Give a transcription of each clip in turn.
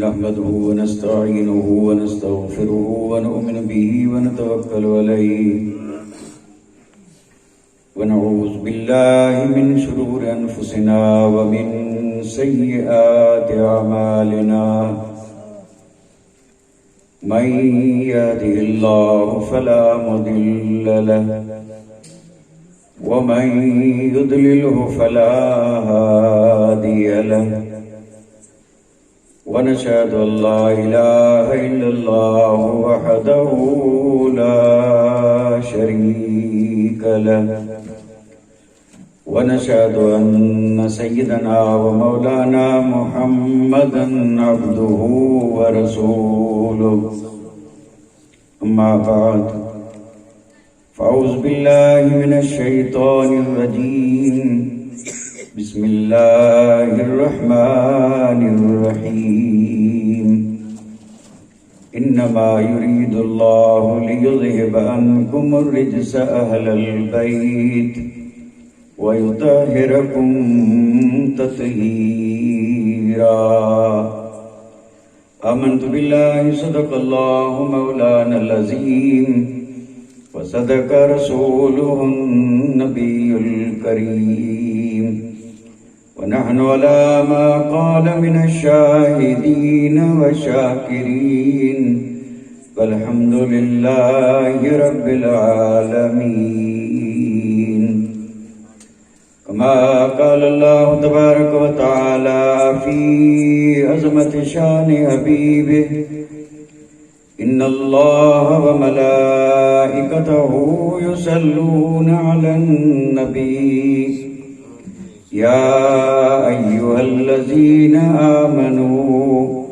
نحمده ونستعينه ونستغفره ونؤمن به ونتوكل عليه ونعوذ بالله من شرور أنفسنا ومن سيئات أعمالنا من يهده الله فلا مضل له ومن يضلله فلا هادي له ونشهد أن لا إله إلا الله وحده لا شريك له ونشهد أن سيدنا ومولانا محمدا عبده ورسوله أما بعد فأعوذ بالله من الشيطان الرجيم بسم الله الرحمن الرحيم إنما يريد الله ليذهب عنكم الرجس أهل البيت ويطهركم تطهيرا آمنت بالله صدق الله مولانا العظيم وصدق رسوله النبي الكريم ونحن على ما قال من الشاهدين والشاكرين والحمد لله رب العالمين كما قال الله تبارك وتعالى في عظمة شان حبيبه إن الله وملائكته يصلون على النبي يا أيها الذين آمنوا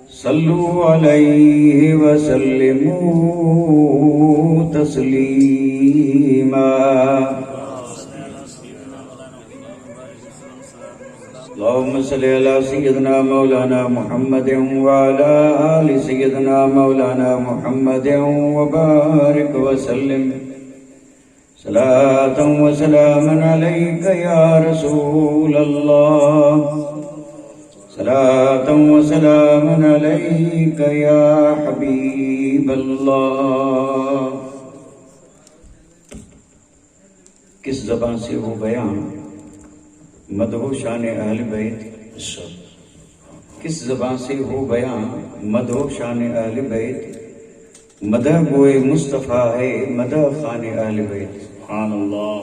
صلوا عليه وسلموا تسليما اللهم صل على سيدنا مولانا محمد وعلى آل سيدنا مولانا محمد وبارك وسلم صلاة وسلاما عليك يا رسول الله صلاة وسلاما عليك يا حبيب الله. کس زبان سے ہو بیان مدح شان اہل بیت، کس زبان سے ہو بیان مدح شان اہل بیت، مدح گوئے مصطفیٰ ہے مدح خان اہل بیت سبحان اللہ.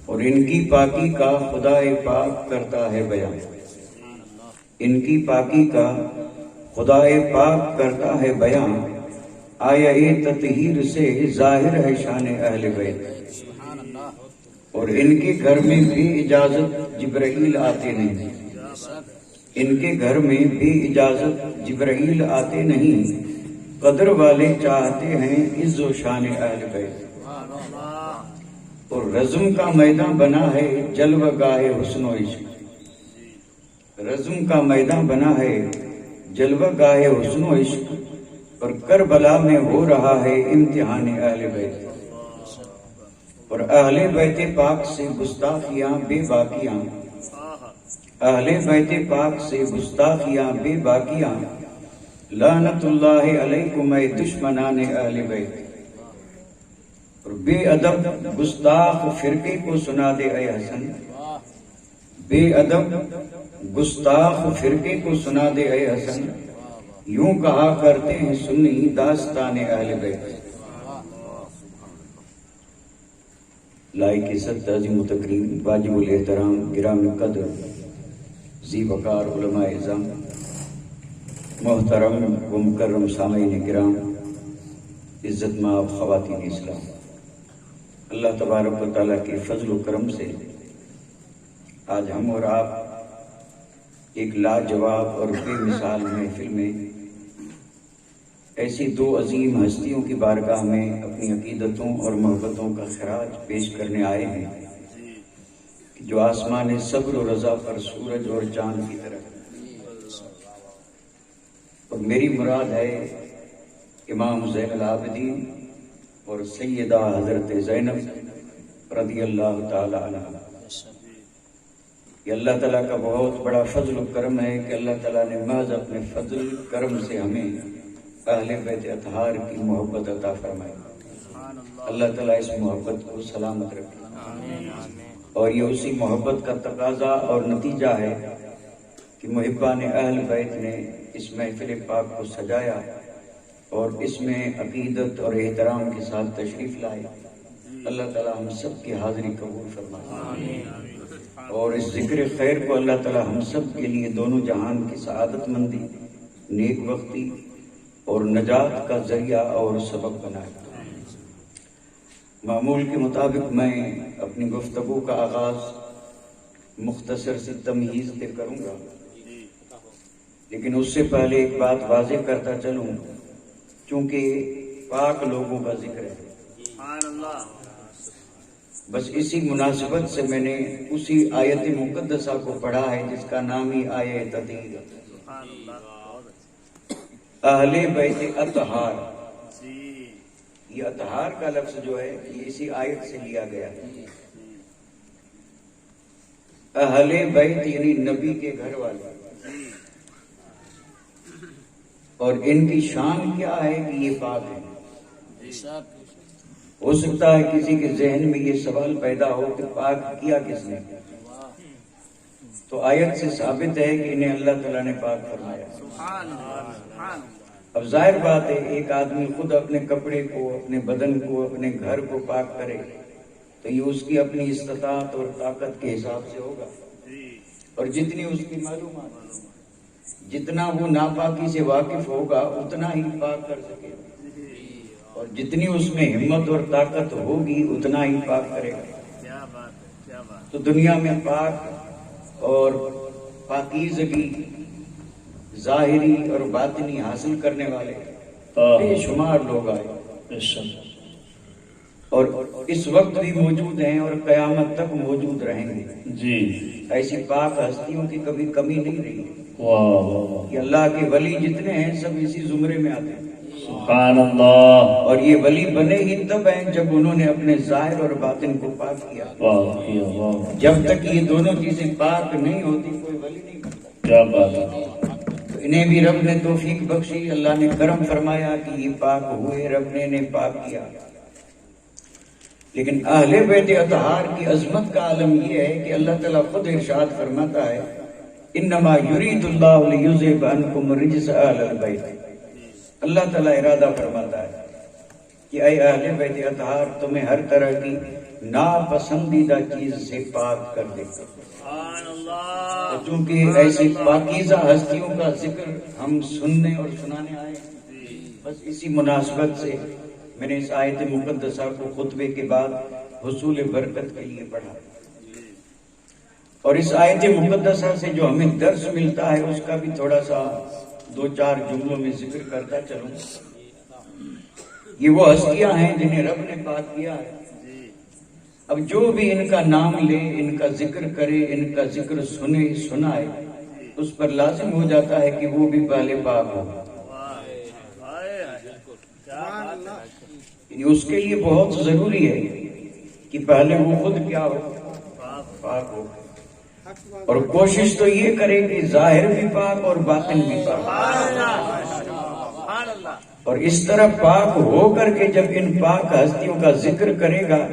اور ان کی پاکی کا خدا پاک کرتا ہے بیان، ان کی پاکی کا خدا پاک کرتا ہے بیان، آیا تطہیر سے ظاہر ہے شان اہل بیت. اور ان کے گھر میں بھی اجازت جبرائیل آتے نہیں، ان کے گھر میں بھی اجازت جبرائیل آتے نہیں، قدر والے چاہتے ہیں عز و شان اہل بیت. اور رزم کا میدان بنا ہے جلوہ گاہ حسن و عشق، رزم کا میدان بنا ہے جلوہ گاہ حسن و عشق، اور کربلا میں ہو رہا ہے امتحان اہل بیت. اور اہل بیت پاک سے گستاخیاں بے باکیاں، اہل بیت پاک سے گستاخیاں بے باکیاں، لعنت اللہ علیکم اے دشمنان اہل بیت. اور بے ادب گستاخ فرقے کو سنا دے اے حسن، بے ادب گستاخ فرقے کو سنا دے اے حسن، یوں کہا کرتے ہیں سنی داستان اہل بیت. لائق عزت عظیم و تکریم واجب الاحترام گرام قدر ذی وقار علماء اعظام، محترم و مکرم سامعین کرام، عزت مآب خواتین اسلام، اللہ تبارک و تعالیٰ کے فضل و کرم سے آج ہم اور آپ ایک لاجواب اور بے مثال محفل میں ایسی دو عظیم ہستیوں کی بارگاہ میں اپنی عقیدتوں اور محبتوں کا خراج پیش کرنے آئے ہیں جو آسمان صبر و رضا پر سورج اور چاند کی طرح. اور میری مراد ہے امام زین العابدین اور سیدہ حضرت زینب رضی اللہ تعالی عنہ. یہ اللہ تعالیٰ کا بہت بڑا فضل و کرم ہے کہ اللہ تعالیٰ نے محض اپنے فضل کرم سے ہمیں اہل بیت اطہار کی محبت عطا فرمائی۔ اللہ تعالیٰ اس محبت کو سلامت رکھے، اور یہ اسی محبت کا تقاضا اور نتیجہ ہے کہ محبان اہل بیت نے اس محفل پاک کو سجایا اور اس میں عقیدت اور احترام کے ساتھ تشریف لائے۔ اللہ تعالیٰ ہم سب کی حاضری قبول فرمائے، اور اس ذکر خیر کو اللہ تعالیٰ ہم سب کے لیے دونوں جہان کی سعادت مندی، نیک بختی اور نجات کا ذریعہ اور سبب بنائے۔ معمول کے مطابق میں اپنی گفتگو کا آغاز مختصر سی تمہیز سے کروں گا، لیکن اس سے پہلے ایک بات واضح کرتا چلوں، چونکہ پاک لوگوں کا ذکر ہے، بس اسی مناسبت سے میں نے اسی آیت مقدسہ کو پڑھا ہے جس کا نام ہی آیت تطہیر، اہل بیت اطہار۔ یہ اطہار کا لفظ جو ہے یہ اسی آیت سے لیا گیا ہے۔ اہل بیت یعنی نبی کے گھر والے، اور ان کی شان کیا ہے کہ یہ پاک ہے۔ ہو سکتا ہے کسی کے ذہن میں یہ سوال پیدا ہو کہ پاک کیا کس نے، تو آیت سے ثابت ہے کہ انہیں اللہ تعالیٰ نے پاک فرمایا۔ اب ظاہر بات ہے ایک آدمی خود اپنے کپڑے کو، اپنے بدن کو، اپنے گھر کو پاک کرے تو یہ اس کی اپنی استطاعت اور طاقت کے حساب سے ہوگا، اور جتنی اس کی معلومات، جتنا وہ ناپاکی سے واقف ہوگا اتنا ہی پاک کر سکے گا، اور جتنی اس میں ہمت اور طاقت ہوگی اتنا ہی پاک کرے گا۔ تو دنیا میں پاک اور پاکیزگی ظاہری اور باطنی حاصل کرنے والے بے شمار لوگ آئے، اور اس وقت بھی موجود ہیں اور قیامت تک موجود رہیں گے جی۔ ایسی پاک ہستیوں کی کبھی کمی نہیں رہی کہ اللہ کے ولی جتنے ہیں سب اسی زمرے میں آتے ہیں، سبحان اللہ۔ اور یہ ولی بنے ہی تب ہیں جب انہوں نے اپنے ظاہر اور باطن کو پاک کیا۔ جب تک یہ دونوں چیزیں پاک نہیں ہوتی کوئی ولی نہیں بنتا۔ کیا بات ہے۔ تو انہیں بھی رب نے توفیق بخشی، اللہ نے کرم فرمایا کہ یہ پاک ہوئے، رب نے انہیں پاک کیا۔ لیکن اہل بیت اطہار کی عظمت کا عالم یہ ہے کہ اللہ تعالیٰ خود ارشاد فرماتا ہے انما یرید اللہ لیذہب عنکم الرجس اہل البیت۔ اللہ تعالیٰ ارادہ فرماتا ہے کہ اے اہل بیت اطہار تمہیں ہر طرح کی ناپسندیدہ چیز سے پاک کر دے۔ چونکہ ایسی پاکیزہ ہستیوں کا ذکر ہم سننے اور سنانے آئے، بس اسی مناسبت سے میں نے اس آیت مقدسہ کو خطبے کے بعد حصول برکت کے لیے پڑھا، اور اس آیت مقدسہ سے جو ہمیں درس ملتا ہے اس کا بھی تھوڑا سا دو چار جملوں میں ذکر کرتا چلوں۔ یہ وہ ہستیاں ہیں جنہیں رب نے پاک کیا ہے۔ اب جو بھی ان کا نام لے، ان کا ذکر کرے، ان کا ذکر سنے سنائے، اس پر لازم ہو جاتا ہے کہ وہ بھی پہلے پاک ہو، یعنی اس کے لیے بہت ضروری ہے کہ پہلے وہ خود کیا ہو، پاک ہو، اور کوشش تو یہ کرے کہ ظاہر بھی پاک اور باطن بھی پاک، اور اس طرح پاک ہو کر کے جب ان پاک ہستیوں کا ذکر کرے گا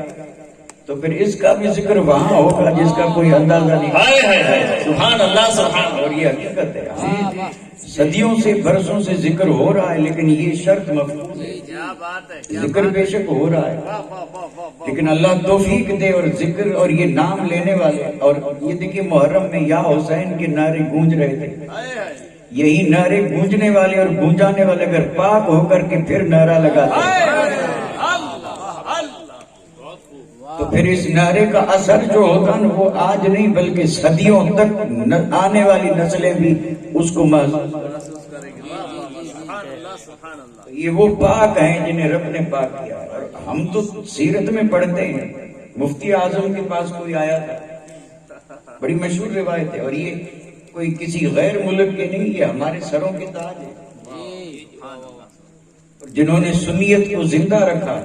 تو پھر اس کا بھی ذکر وہاں ہوگا جس کا کوئی اندازہ نہیں۔ سبحان اللہ، سبحان اللہ۔ اور یہ حقیقت ہے، صدیوں سے برسوں سے ذکر ہو رہا ہے، لیکن یہ شرط مفقود ہے۔ ذکر بے شک ہو رہا ہے، لیکن اللہ توفیق دے اور ذکر اور یہ نام لینے والے، اور یہ دیکھیے محرم میں یا حسین کے نعرے گونج رہے تھے، یہی نعرے گونجنے والے اور گونجانے والے اگر پاک ہو کر کے پھر نعرہ لگاتے تو پھر اس نعرے کا اثر جو ہوگا نا وہ آج نہیں بلکہ صدیوں تک آنے والی نسلیں بھی اس کو محسوس کریں گے۔ یہ وہ پاک ہیں جنہیں رب نے پاک کیا، اور ہم تو سیرت میں پڑھتے ہیں مفتی اعظم کے پاس کوئی آیا تھا، بڑی مشہور روایت ہے، اور یہ کوئی کسی غیر ملک کے نہیں، یہ ہمارے سروں کے تاج ہے، اور جنہوں نے سنیت کو زندہ رکھا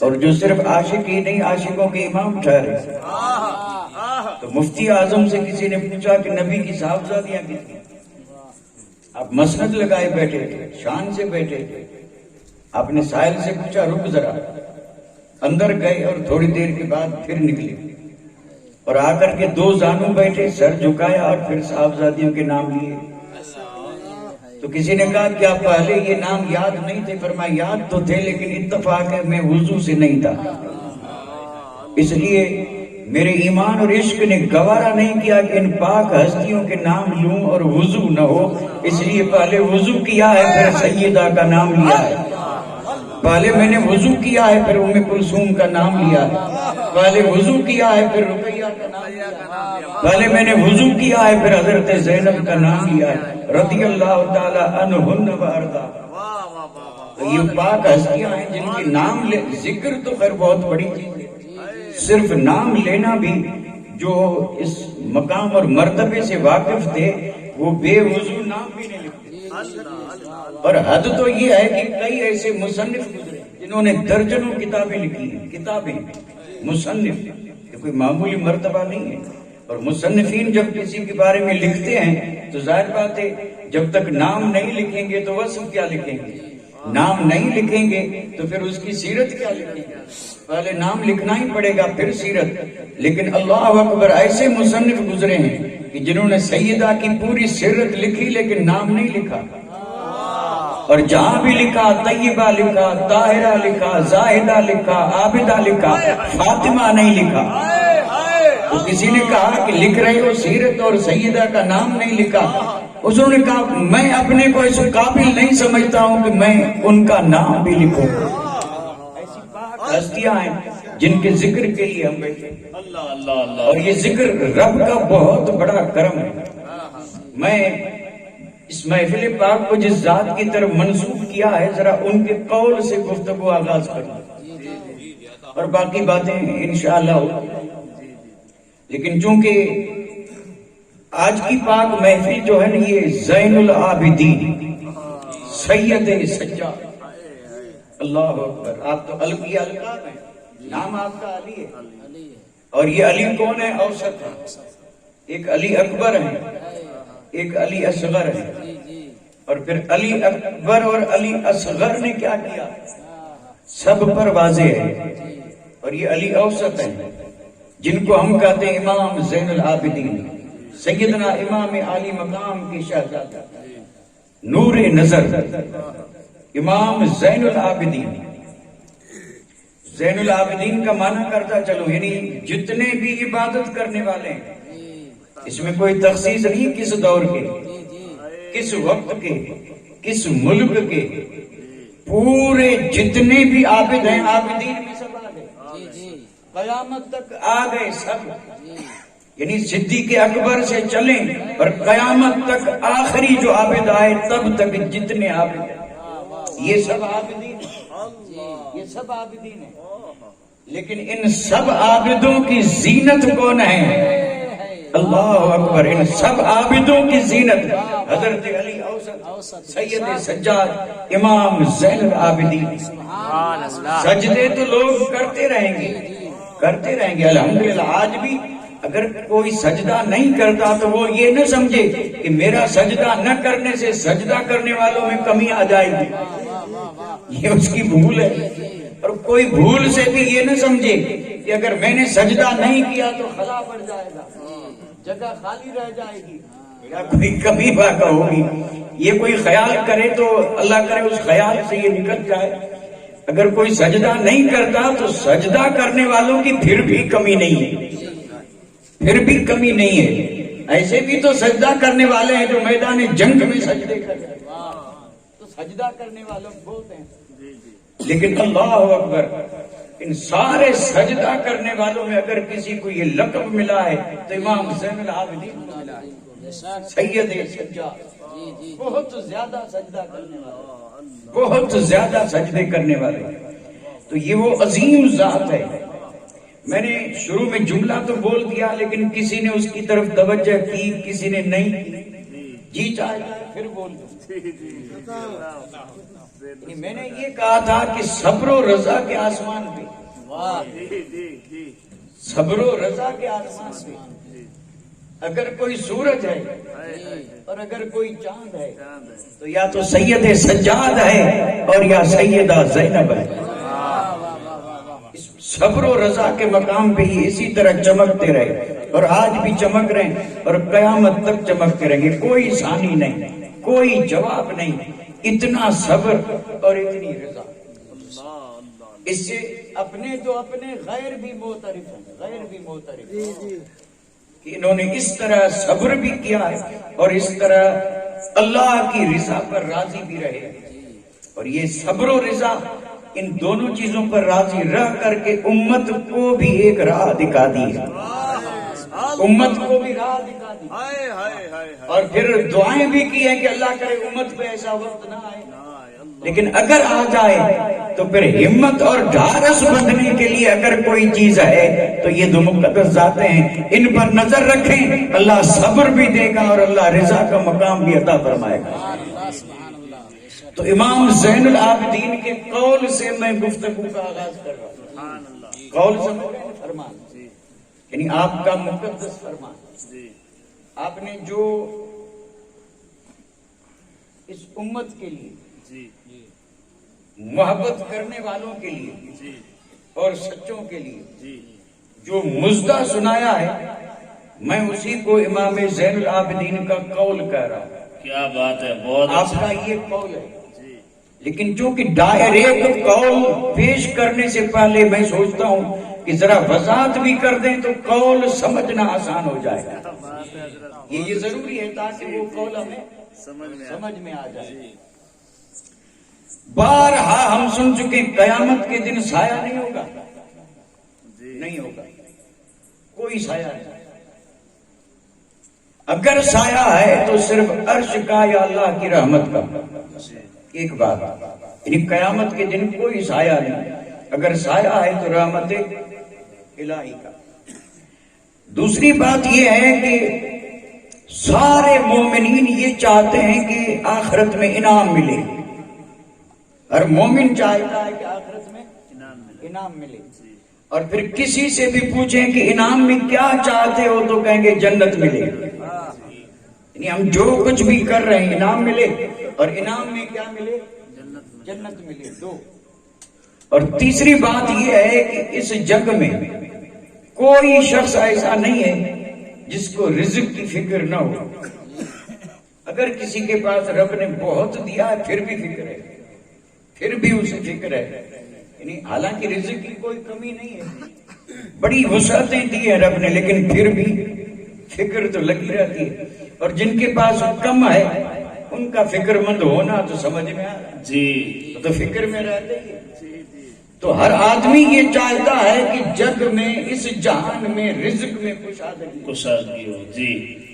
اور جو صرف عاشق ہی نہیں عاشقوں کے امام ٹھہرے۔ تو مفتی اعظم سے کسی نے پوچھا کہ نبی کی صاحبزادیاں کتنی؟ آپ مسند لگائے بیٹھے تھے، شان سے بیٹھے تھے۔ آپ نے سائل سے پوچھا رک ذرا، اندر گئے اور تھوڑی دیر کے بعد پھر نکلے اور آ کر کے دو زانوں بیٹھے، سر جھکایا اور پھر صاحبزادیوں کے نام لیے۔ تو کسی نے کہا کیا پہلے یہ نام یاد نہیں تھے؟ فرمایا یاد تو تھے لیکن اتفاق ہے میں وضو سے نہیں تھا، اس لیے میرے ایمان اور عشق نے گوارا نہیں کیا کہ ان پاک ہستیوں کے نام لوں اور وضو نہ ہو، اس لیے پہلے وضو کیا ہے پھر سیدہ کا نام لیا ہے۔ پہلے میں نے وضو کیا ہے پھر ام کلثوم کا نام لیا ہے، پہلے وضو کیا ہے پھر رقیہ کا نام لیا ہے، پہلے میں نے وضو کیا ہے پھر حضرت زینب کا نام لیا ہے رضی اللہ تعالی عنہن و ارضا۔ یہ پاک ہستیاں ہیں جن کے نام ذکر تو خیر بہت بڑی چیز ہے، صرف نام لینا بھی، جو اس مقام اور مرتبے سے واقف تھے وہ بے وضو نام بھی نہیں لکھتے۔ اور حد تو یہ ہے کہ کئی ایسے مصنف گزرے جنہوں نے درجنوں کتابیں لکھی ہیں، کتابیں مصنف، یہ کوئی معمولی مرتبہ نہیں ہے۔ اور مصنفین جب کسی کے بارے میں لکھتے ہیں تو ظاہر بات ہے جب تک نام نہیں لکھیں گے تو وصف کیا لکھیں گے، نام نہیں لکھیں گے تو پھر اس کی سیرت کیا لکھیں گے؟ پہلے نام لکھنا ہی پڑے گا پھر سیرت۔ لیکن اللہ اکبر، ایسے مصنف گزرے ہیں کہ جنہوں نے سیدہ کی پوری سیرت لکھی لیکن نام نہیں لکھا، اور جہاں بھی لکھا طیبہ لکھا، طاہرہ لکھا، زاہدہ لکھا، عابدہ لکھا، فاطمہ نہیں لکھا۔ تو کسی نے کہا کہ لکھ رہے ہو سیرت اور سیدہ کا نام نہیں لکھا، اس نے کہا میں اپنے کو اس قابل نہیں سمجھتا ہوں کہ میں ان کا نام بھی لکھوں۔ ایسی پاک ہستیاں ہیں جن کے ذکر کے لیے ہم بیٹھے، اور یہ ذکر رب کا بہت بڑا کرم ہے۔ میں اس محفل پاک کو جس ذات کی طرف منسوب کیا ہے ذرا ان کے قول سے گفتگو آغاز کروں اور باقی باتیں انشاءاللہ لیکن چونکہ آج کی پاک محفل جو ہے نا یہ زین العابدین سید سجاد، اللہ اکبر، آپ تو القی القاب ہیں، نام آپ کا علی ہے، اور یہ علی کون ہے؟ اوسط ہے، ایک علی اکبر ہے، ایک علی اصغر ہے، اور پھر علی اکبر اور علی اصغر نے کیا کیا سب پر واضح ہے، اور یہ علی اوسط ہے جن کو ہم کہتے ہیں امام زین العابدین، سیدنا امام عالی مقام کی شہزادہ، نور نظر، امام زین العابدین۔ زین العابدین کا معنی کرتا چلو یعنی جتنے بھی عبادت کرنے والے ہیں، اس میں کوئی تخصیص نہیں کس دور کے، کس وقت کے، کس ملک کے، پورے جتنے بھی عابد ہیں عابدین میں سب آ گئے، قیامت تک آ گئے سب، یعنی صدیق اکبر سے چلیں اور قیامت تک آخری جو عابد آئے تب تک جتنے عابد ہیں یہ سب عابدین ہیں، یہ سب عابدین ہیں۔ لیکن ان سب عابدوں کی زینت کون ہے؟ اللہ اکبر، ان سب عابدوں کی زینت حضرت علی اوسط، سید سجاد، امام زین العابدین۔ سجدے تو لوگ کرتے رہیں گے، کرتے رہیں گے الحمدللہ۔ آج بھی اگر کوئی سجدہ نہیں کرتا تو وہ یہ نہ سمجھے کہ میرا سجدہ نہ کرنے سے سجدہ کرنے والوں میں کمی آ جائے گی، یہ اس کی بھول ہے۔ اور کوئی بھول سے بھی یہ نہ سمجھے کہ اگر میں نے سجدہ نہیں کیا تو خلا پڑ جائے گا، جگہ خالی رہ جائے گی یا کوئی کمی واقع ہوگی، یہ کوئی خیال کرے تو اللہ کرے اس خیال سے یہ نکل جائے۔ اگر کوئی سجدہ نہیں کرتا تو سجدہ کرنے والوں کی پھر بھی کمی نہیں ہے، پھر بھی کمی نہیں ہے۔ ایسے بھی تو سجدہ کرنے والے ہیں جو میدان جنگ میں سجدے کرتے ہیں، تو سجدہ کرنے والوں بہت ہیں، لیکن اللہ اکبر، ان سارے سجدہ کرنے والوں میں اگر کسی کو یہ لقب ملا ہے تو امام زین العابدین کو ملا ہے، سید سجاد، بہت زیادہ سجدہ کرنے والے، بہت زیادہ سجدے کرنے والے۔ تو یہ وہ عظیم ذات ہے۔ میں نے شروع میں جملہ تو بول دیا لیکن کسی نے اس کی طرف توجہ کی، کسی نے نہیں کی۔ جی چاہتا ہے پھر بول دوں. میں نے یہ کہا تھا کہ صبر و رضا کے آسمان پہ، صبر و رضا کے آسمان پہ اگر کوئی سورج ہے اور اگر کوئی چاند ہے تو یا تو سید سجاد ہے اور یا سیدہ زینب ہے. صبر و رضا کے مقام پہ ہی اسی طرح چمکتے رہے اور آج بھی چمک رہے ہیں اور قیامت تک چمکتے رہیں گے. کوئی ثانی نہیں، کوئی جواب نہیں. اتنا صبر اور اتنی رضا، اس سے اپنے تو اپنے غیر بھی معترف ہیں، غیر بھی معترف ہیں کہ انہوں نے اس طرح صبر بھی کیا ہے اور اس طرح اللہ کی رضا پر راضی بھی رہے. اور یہ صبر و رضا ان دونوں چیزوں پر راضی رہ کر کے امت کو بھی ایک راہ دکھا دی ہے، امت کو بھی راہ دکھا دی. اور پھر دعائیں بھی کی ہیں کہ اللہ کرے امت پہ ایسا وقت نہ آئے، لیکن اگر آ جائے تو پھر ہمت اور ڈھارس بندھنے کے لیے اگر کوئی چیز ہے تو یہ دو مقدس ذاتیں ہیں، ان پر نظر رکھیں. اللہ صبر بھی دے گا اور اللہ رضا کا مقام بھی عطا فرمائے گا. تو امام زین العابدین کے قول سے میں گفتگو کا آغاز کر رہا ہوں. قول سے فرمان، یعنی آپ کا مقدس فرمان. آپ نے جو اس امت کے لیے، محبت کرنے والوں کے لیے اور سچوں کے لیے جو مژدہ سنایا ہے، میں اسی کو امام زین العابدین کا قول کہہ رہا ہوں. کیا بات ہے، بہت آپ کا یہ قول ہے. لیکن چونکہ ڈائریکٹ قول پیش کرنے سے پہلے میں سوچتا ہوں کہ ذرا وضاحت بھی کر دیں تو قول سمجھنا آسان ہو جائے گا. یہ ضروری ہے تاکہ وہ قول ہمیں سمجھ میں آ جائے. بارہا ہم سن چکے قیامت کے دن سایہ نہیں ہوگا، نہیں ہوگا، کوئی سایہ نہیں. اگر سایہ ہے تو صرف عرش کا یا اللہ کی رحمت کا. ایک بات، یعنی قیامت کے دن کوئی سایہ نہیں. اگر سایہ ہے تو رحمت الہی کا. دوسری بات یہ ہے کہ سارے مومنین یہ چاہتے ہیں کہ آخرت میں انعام ملے. ہر مومن چاہتا ہے کہ آخرت میں انعام ملے. اور پھر کسی سے بھی پوچھیں کہ انعام میں کیا چاہتے ہو تو کہیں گے جنت ملے. یعنی ہم جو کچھ بھی کر رہے ہیں انعام ملے، اور انعام میں کیا ملے؟ جنت ملے. دو. اور تیسری بات یہ ہے کہ اس جگ میں کوئی شخص ایسا نہیں ہے جس کو رزق کی فکر نہ ہو. اگر کسی کے پاس رب نے بہت دیا ہے پھر بھی فکر ہے، پھر بھی اسے فکر ہے. یعنی حالانکہ رزق کی کوئی کمی نہیں ہے، بڑی وسعتیں دی ہیں رب نے، لیکن پھر بھی فکر تو لگی رہتی ہے. اور جن کے پاس کم ہے ان کا فکر مند ہونا تو سمجھ میں آ رہا ہے، تو فکر میں رہتے ہی. تو ہر آدمی یہ چاہتا ہے کہ جگ میں، اس جہان میں، رزق میں کشادگی ہو.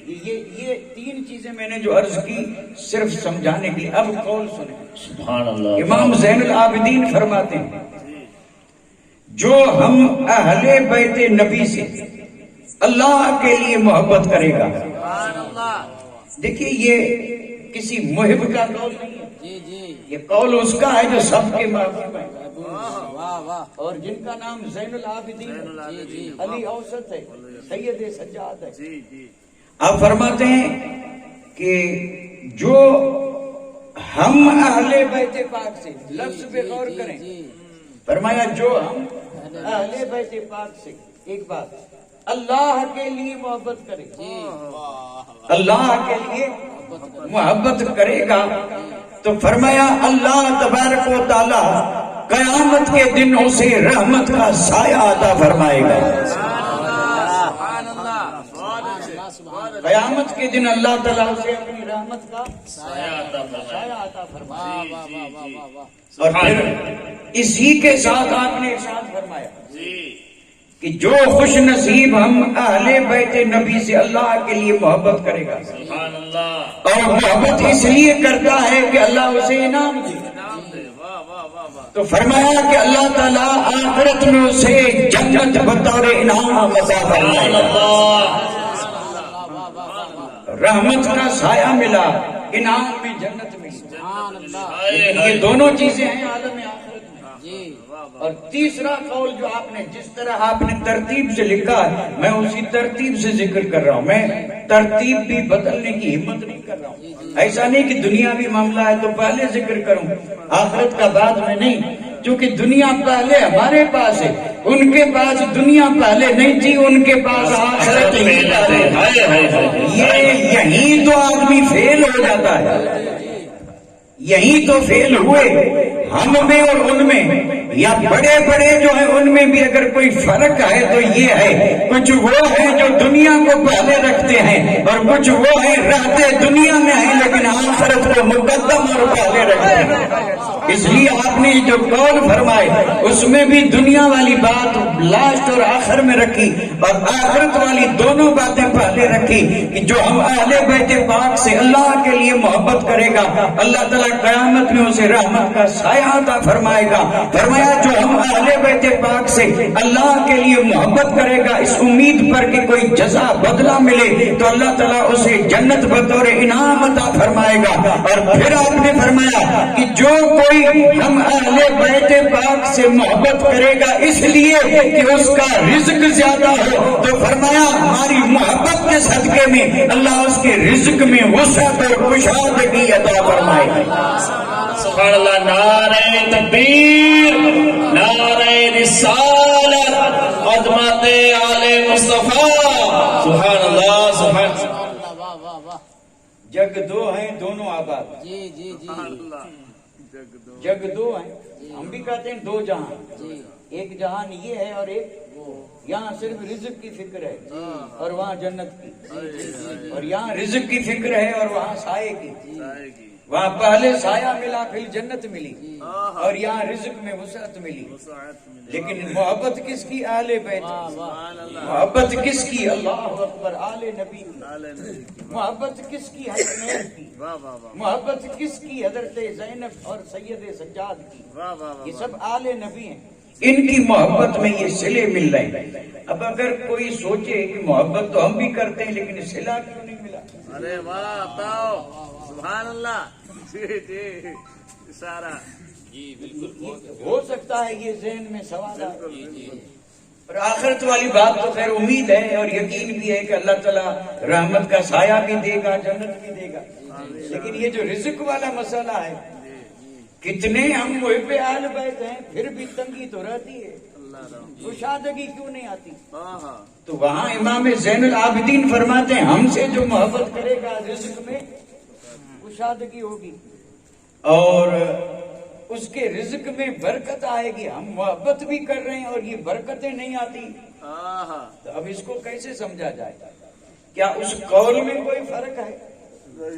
یہ تین چیزیں میں نے جو عرض کی صرف سمجھانے کی. اب قول سنیں. سبحان اللہ. امام زین العابدین فرماتے ہیں جو ہم اہل بیت نبی سے اللہ کے لیے محبت کرے گا. دیکھیے یہ کسی محب کا قول نہیں ہے، یہ قول اس کا ہے جو سب کے محبوب ہے اور جن کا نام زین العابدین علی اوسط ہے، سید سجاد ہے. آپ فرماتے ہیں کہ جو ہم اہل بیت پاک سے، لفظ پہ غور کریں، فرمایا جو ہم اہل بیت پاک سے، ایک بات اللہ کے لیے محبت کرے، اللہ کے لیے محبت کرے گا تو فرمایا اللہ تبارک و تعالی قیامت کے دن اسے رحمت کا سایہ عطا فرمائے گا. قیامت کے دن اللہ تعالیٰ اسے اپنی رحمت کا سایہ عطا فرمائے گا. اور پھر اسی کے ساتھ آپ نے ارشاد فرمایا کہ جو خوش نصیب ہم اہل بیت نبی سے اللہ کے لیے محبت کرے گا، اور محبت اس لیے کرتا ہے کہ اللہ اسے انعام دے. تو فرمایا کہ اللہ تعالیٰ آخرت میں اسے جنت بطور انعام عطا فرمائے گا. رحمت کا سایہ ملا، انعام میں جنت ملی۔ سبحان اللہ، یہ دونوں چیزیں ہیں عالم آخرت میں۔ جی اور تیسرا قول جو آپ نے جس طرح آپ نے ترتیب سے لکھا ہے، میں اسی ترتیب سے ذکر کر رہا ہوں، میں ترتیب بھی بدلنے کی ہمت نہیں کر رہا ہوں۔ ایسا نہیں کہ دنیاوی معاملہ ہے تو پہلے ذکر کروں، آخرت کا بعد میں نہیں، کیونکہ دنیا پہلے ہمارے پاس ہے، ان کے پاس دنیا پہلے نہیں تھی، ان کے پاس آخرت ہی پہلے۔ یہ یہیں تو آدمی فیل ہو جاتا ہے، یہی تو فیل ہوئے ہم میں اور ان میں، یا بڑے بڑے جو ہیں ان میں بھی اگر کوئی فرق ہے تو یہ ہے، کچھ وہ ہیں جو دنیا کو پہلے رکھتے ہیں اور کچھ وہ ہیں رہتے دنیا میں ہیں لیکن آخرت کو مقدم اور پہلے رکھتے ہیں۔ اس لیے آپ نے جو قول فرمائے اس میں بھی دنیا والی بات لاسٹ اور آخر میں رکھی اور آخرت والی دونوں باتیں پہلے رکھی، کہ جو ہم اہل بیت پاک سے اللہ کے لیے محبت کرے گا اللہ تعالیٰ قیامت میں اسے رحمت کا سایہ عطا فرمائے گا۔ فرمایا جو ہم اہل بیت پاک سے اللہ کے لیے محبت کرے گا اس امید پر کہ کوئی جزا بدلہ ملے تو اللہ تعالیٰ اسے جنت بطور انعام عطا فرمائے گا۔ اور پھر آپ نے فرمایا کہ جو کوئی ہم اہل بیت پاک سے محبت کرے گا اس لیے کہ اس کا رزق زیادہ ہو، تو فرمایا ہماری محبت کے صدقے میں اللہ اس کے رزق میں وسعت اور کشادگی عطا فرمائے گا۔ سبحان اللہ، نعرہ تکبیر، نعرہ رسالت، عظمت آل مصطفیٰ، سبحان اللہ، سبحان اللہ، واہ واہ واہ، جگ دو ہیں دونوں آباد، جی جی جی جگ دو ہیں، ہم بھی کہتے ہیں دو جہاں، جی، ایک جہان یہ ہے اور ایک یہاں صرف رزق کی فکر ہے اور وہاں جنت کی، اور یہاں رزق کی فکر ہے اور وہاں سائے کی، وہاں پہلے سایہ ملا پھر جنت ملی اور یہاں رزق میں وسعت ملی۔ لیکن محبت کس کی؟ اہل بیت، محبت کس کی؟ اللہ اکبر، آل نبی کی، محبت کس کی؟ حسنین کی، محبت کس کی؟ حضرت زینب اور سید سجاد کی، یہ سب آل نبی ہیں، ان کی محبت میں یہ صلے مل رہے ہیں۔ اب اگر کوئی سوچے کہ محبت تو ہم بھی کرتے ہیں لیکن صلہ کیوں نہیں ملا؟ ارے واہ، بتاؤ، سبحان اللہ، جی جی، اشارہ، ہو سکتا ہے یہ ذہن میں سوال ہے، اور آخرت والی بات تو خیر امید ہے اور یقین بھی ہے کہ اللہ تعالیٰ رحمت کا سایہ بھی دے گا، جنت بھی دے گا، لیکن یہ جو رزق والا مسئلہ ہے، کتنے ہم محب اہل بیت ہیں پھر بھی تنگی تو رہتی ہے، کشادگی کیوں نہیں آتی؟ تو وہاں امام زین العابدین فرماتے ہیں ہم سے جو محبت کرے گا رزق میں کشادگی ہوگی اور اس کے رزق میں برکت آئے گی۔ ہم محبت بھی کر رہے ہیں اور یہ برکتیں نہیں آتی، تو اب اس کو کیسے سمجھا جائے؟ کیا اس قول میں کوئی فرق ہے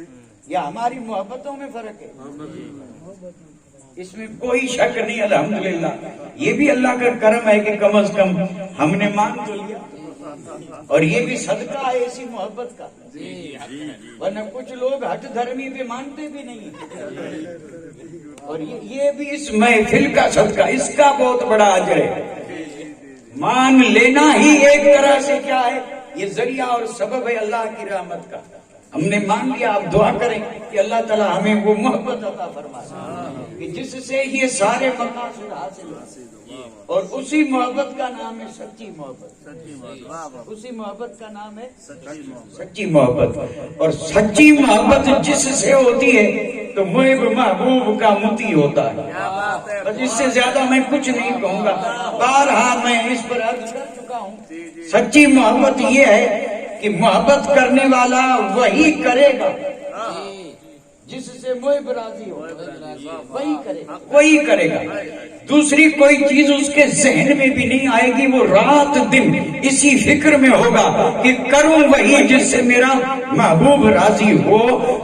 یا ہماری محبتوں میں فرق ہے؟ اس میں کوئی شک نہیں، الحمدللہ یہ بھی اللہ کا کرم ہے کہ کم از کم ہم نے مان تو لیا، اور یہ بھی صدقہ ہے اسی محبت کا، ورنہ کچھ لوگ ہٹ دھرمی پہ مانتے بھی نہیں، اور یہ بھی اس محفل کا صدقہ، اس کا بہت بڑا اجر ہے۔ مان لینا ہی ایک طرح سے کیا ہے، یہ ذریعہ اور سبب ہے اللہ کی رحمت کا۔ ہم نے مان لیا، آپ دعا کریں کہ اللہ تعالیٰ ہمیں وہ محبت عطا فرمائے کہ جس سے یہ سارے مقاصد حاصل ہو، اور اسی محبت کا نام ہے سچی محبت، اسی محبت کا نام ہے سچی محبت، اور سچی محبت جس سے ہوتی ہے تو محب محبوب کا متی ہوتا ہے۔ بس اس سے زیادہ میں کچھ نہیں کہوں گا، بارہا میں اس پر عرض کر چکا ہوں، سچی محبت یہ ہے کہ محبت کرنے والا وہی کرے گا جس سے محب راضی ہو، وہی کرے گا، وہی کرے گا، دوسری کوئی چیز اس کے ذہن میں بھی نہیں آئے گی، وہ رات دن اسی فکر میں ہوگا کہ کروں وہی جس سے میرا محبوب راضی ہو۔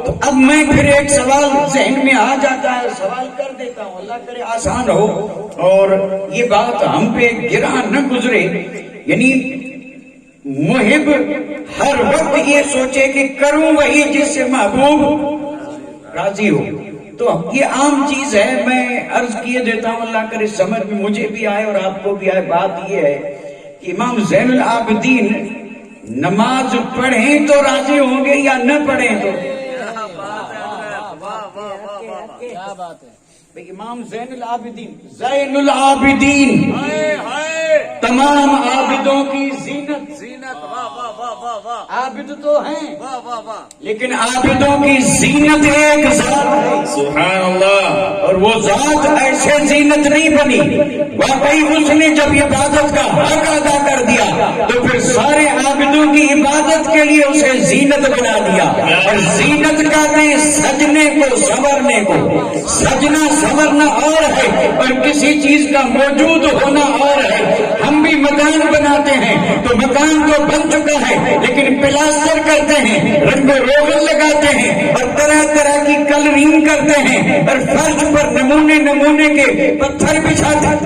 تو اب میں پھر ایک سوال ذہن میں آ جاتا ہے، سوال کر دیتا ہوں، اللہ کرے آسان ہو اور یہ بات ہم پہ گرا نہ گزرے، یعنی محب ہر وقت یہ سوچے کہ کروں وہی جس سے محبوب راضی ہو، تو یہ عام چیز ہے، میں عرض کیے دیتا ہوں، اللہ کرے سمجھ میں مجھے بھی آئے اور آپ کو بھی آئے۔ بات یہ ہے کہ امام زین العابدین نماز پڑھیں تو راضی ہوں گے یا نہ پڑھیں تو؟ کیا بات ہے حضرت، واہ واہ واہ واہ واہ، کیا بات ہے. بھئی امام زین العابدین ہائے ہائے، تمام عابدوں کی زینت. زینت، واہ واہ واہ واہ واہ عابد تو ہیں واہ واہ واہ، لیکن عابدوں کی زینت ایک ذات ہے. سبحان اللہ. اور وہ ذات ایسے زینت نہیں بنی، واقعی اس نے جب عبادت کا حق ادا کر دیا تو پھر سارے عابدوں کی عبادت کے لیے اسے زینت بنا دیا. اور زینت کہتے ہیں سجنے کو، سنورنے کو. سجنا سنورنا اور ہے اور کسی چیز کا موجود ہونا اور ہے. ہم بھی مکان بناتے ہیں تو مکان تو بن چکا ہے لیکن پلاسٹر کرتے ہیں، رنگ روغن لگاتے ہیں اور طرح طرح کی کلرنگ کرتے ہیں اور فرش پر نمونے نمونے کے پتھر بچھاتے ہیں.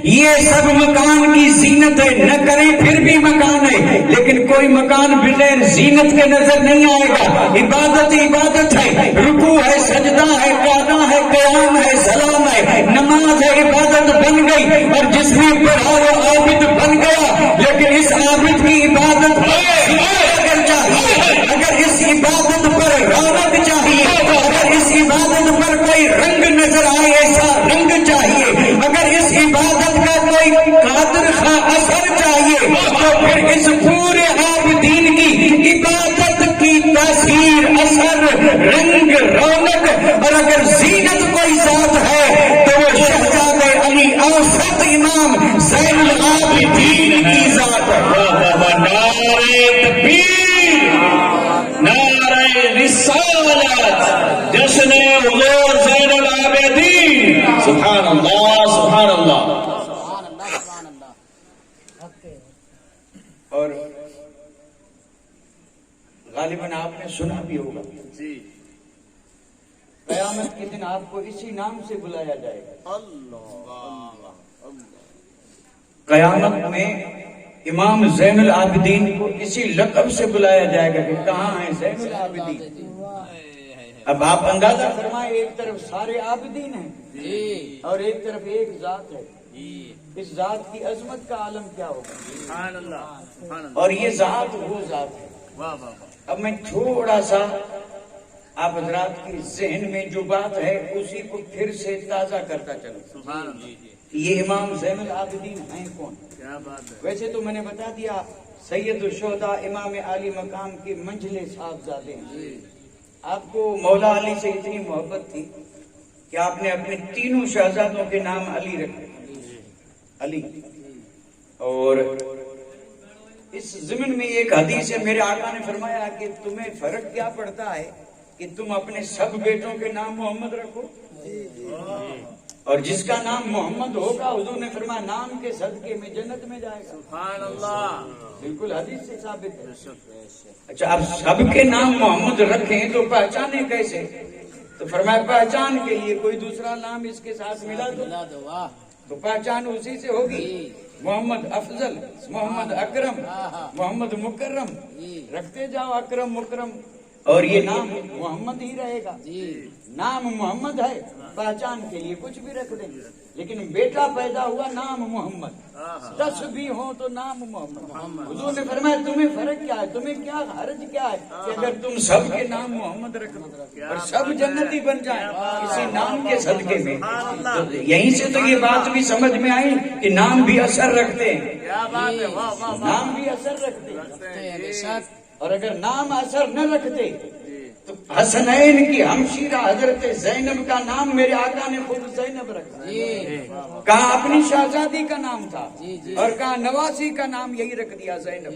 یہ سب مکان کی زینت ہے. نہ کریں پھر بھی مکان ہے، لیکن کوئی مکان بغیر زینت کے نظر نہیں آئے گا. عبادت عبادت ہے، رکوع ہے، سجدہ ہے، قیام ہے، قیام ہے، سلام ہے، نماز ہے، عبادت بن گئی. اور جس نے پڑھا وہ عابد بن گیا. لیکن اس عابد کی عبادت اگر چاہیے، اگر اس عبادت پر رونق چاہیے، اگر اس عبادت پر کوئی رنگ نظر آئے ایسا رنگ چاہیے، اگر اس عبادت کا کوئی قادر خواہ اثر چاہیے تو پھر اس پورے عابدین کی عبادت کی تاثیر، اثر، رنگ، رونق اور اگر زینت کوئی ذات ہے تو وہ شہزادہ علی اوسط امام زین العابدین کی ذات ہے. نعرہ تکبیر، نعرہ رسالت، جشن حضور زین العابدین. سبحان اللہ، سبحان اللہ. سبحان اللہ سبحان اللہ. حق ہے. اور غالباً آپ نے سنا بھی ہوگا، جی، قیامت کے دن آپ کو اسی نام سے بلایا جائے گا. اللہ، قیامت میں امام زین العابدین کو اسی لقب سے بلایا جائے گا کہ کہاں ہے زین العابدین. اب آپ اندازہ فرمائیں، ایک طرف سارے عابدین ہیں جی اور ایک طرف ایک ذات ہے. جی. اس ذات کی عظمت کا عالم کیا ہوگا. سبحان اللہ، سبحان اللہ، اور یہ ذات وہ ذات ہے. واہ واہ واہ، اب میں تھوڑا سا آپ حضرات کی ذہن میں جو بات ہے اسی کو پھر سے تازہ کرتا چلوں. سبحان اللہ، یہ امام زین العابدین ہیں کون؟ کیا بات ہے. ویسے تو میں نے بتا دیا سید الشہداء امام علی مقام کے منجلے صاحبزادے ہیں. آپ کو مولا علی سے اتنی محبت تھی کہ آپ نے اپنے تینوں شہزادوں کے نام علی رکھے. علی. اور اس ضمن میں ایک حدیث ہے، میرے آقا نے فرمایا کہ تمہیں فرق کیا پڑتا ہے کہ تم اپنے سب بیٹوں کے نام محمد رکھو، اور جس کا نام محمد ہوگا حضور نے فرمایا نام کے صدقے میں جنت میں جائے گا. سبحان اللہ، بالکل حدیث سے ثابت ہے. اچھا، اب سب کے نام محمد رکھیں تو پہچانے کیسے؟ تو فرمایا پہچان کے لیے کوئی دوسرا نام اس کے ساتھ ملا دو واہ. تو پہچان اسی سے ہوگی. محمد افضل، محمد اکرم، محمد مکرم، رکھتے جاؤ اکرم مکرم اور یہ نام محمد ہی رہے گا. نام محمد ہے، پہچان کے لیے کچھ بھی رکھ دیں. لیکن بیٹا پیدا ہوا نام محمد، 10 بھی ہوں تو نام محمد. حضور نے فرمایا تمہیں فرق کیا ہے، تمہیں کیا حرج کیا ہے کہ اگر تم سب کے نام محمد رکھ دو اور سب جنتی بن جائیں اسی نام کے صدقے میں. تو یہیں سے تو یہ بات بھی سمجھ میں آئی کہ نام بھی اثر رکھتے ہیں. کیا بات ہے، واہ واہ واہ، نام بھی اثر رکھتے ہیں. بے شک. اور اگر نام اثر نہ رکھتے تو حسنین کی ہمشیرہ حضرت زینب کا نام میرے آقا نے خود زینب رکھا. کہاں اپنی شہزادی کا نام تھا اور کہاں نواسی کا نام یہی رکھ دیا زینب.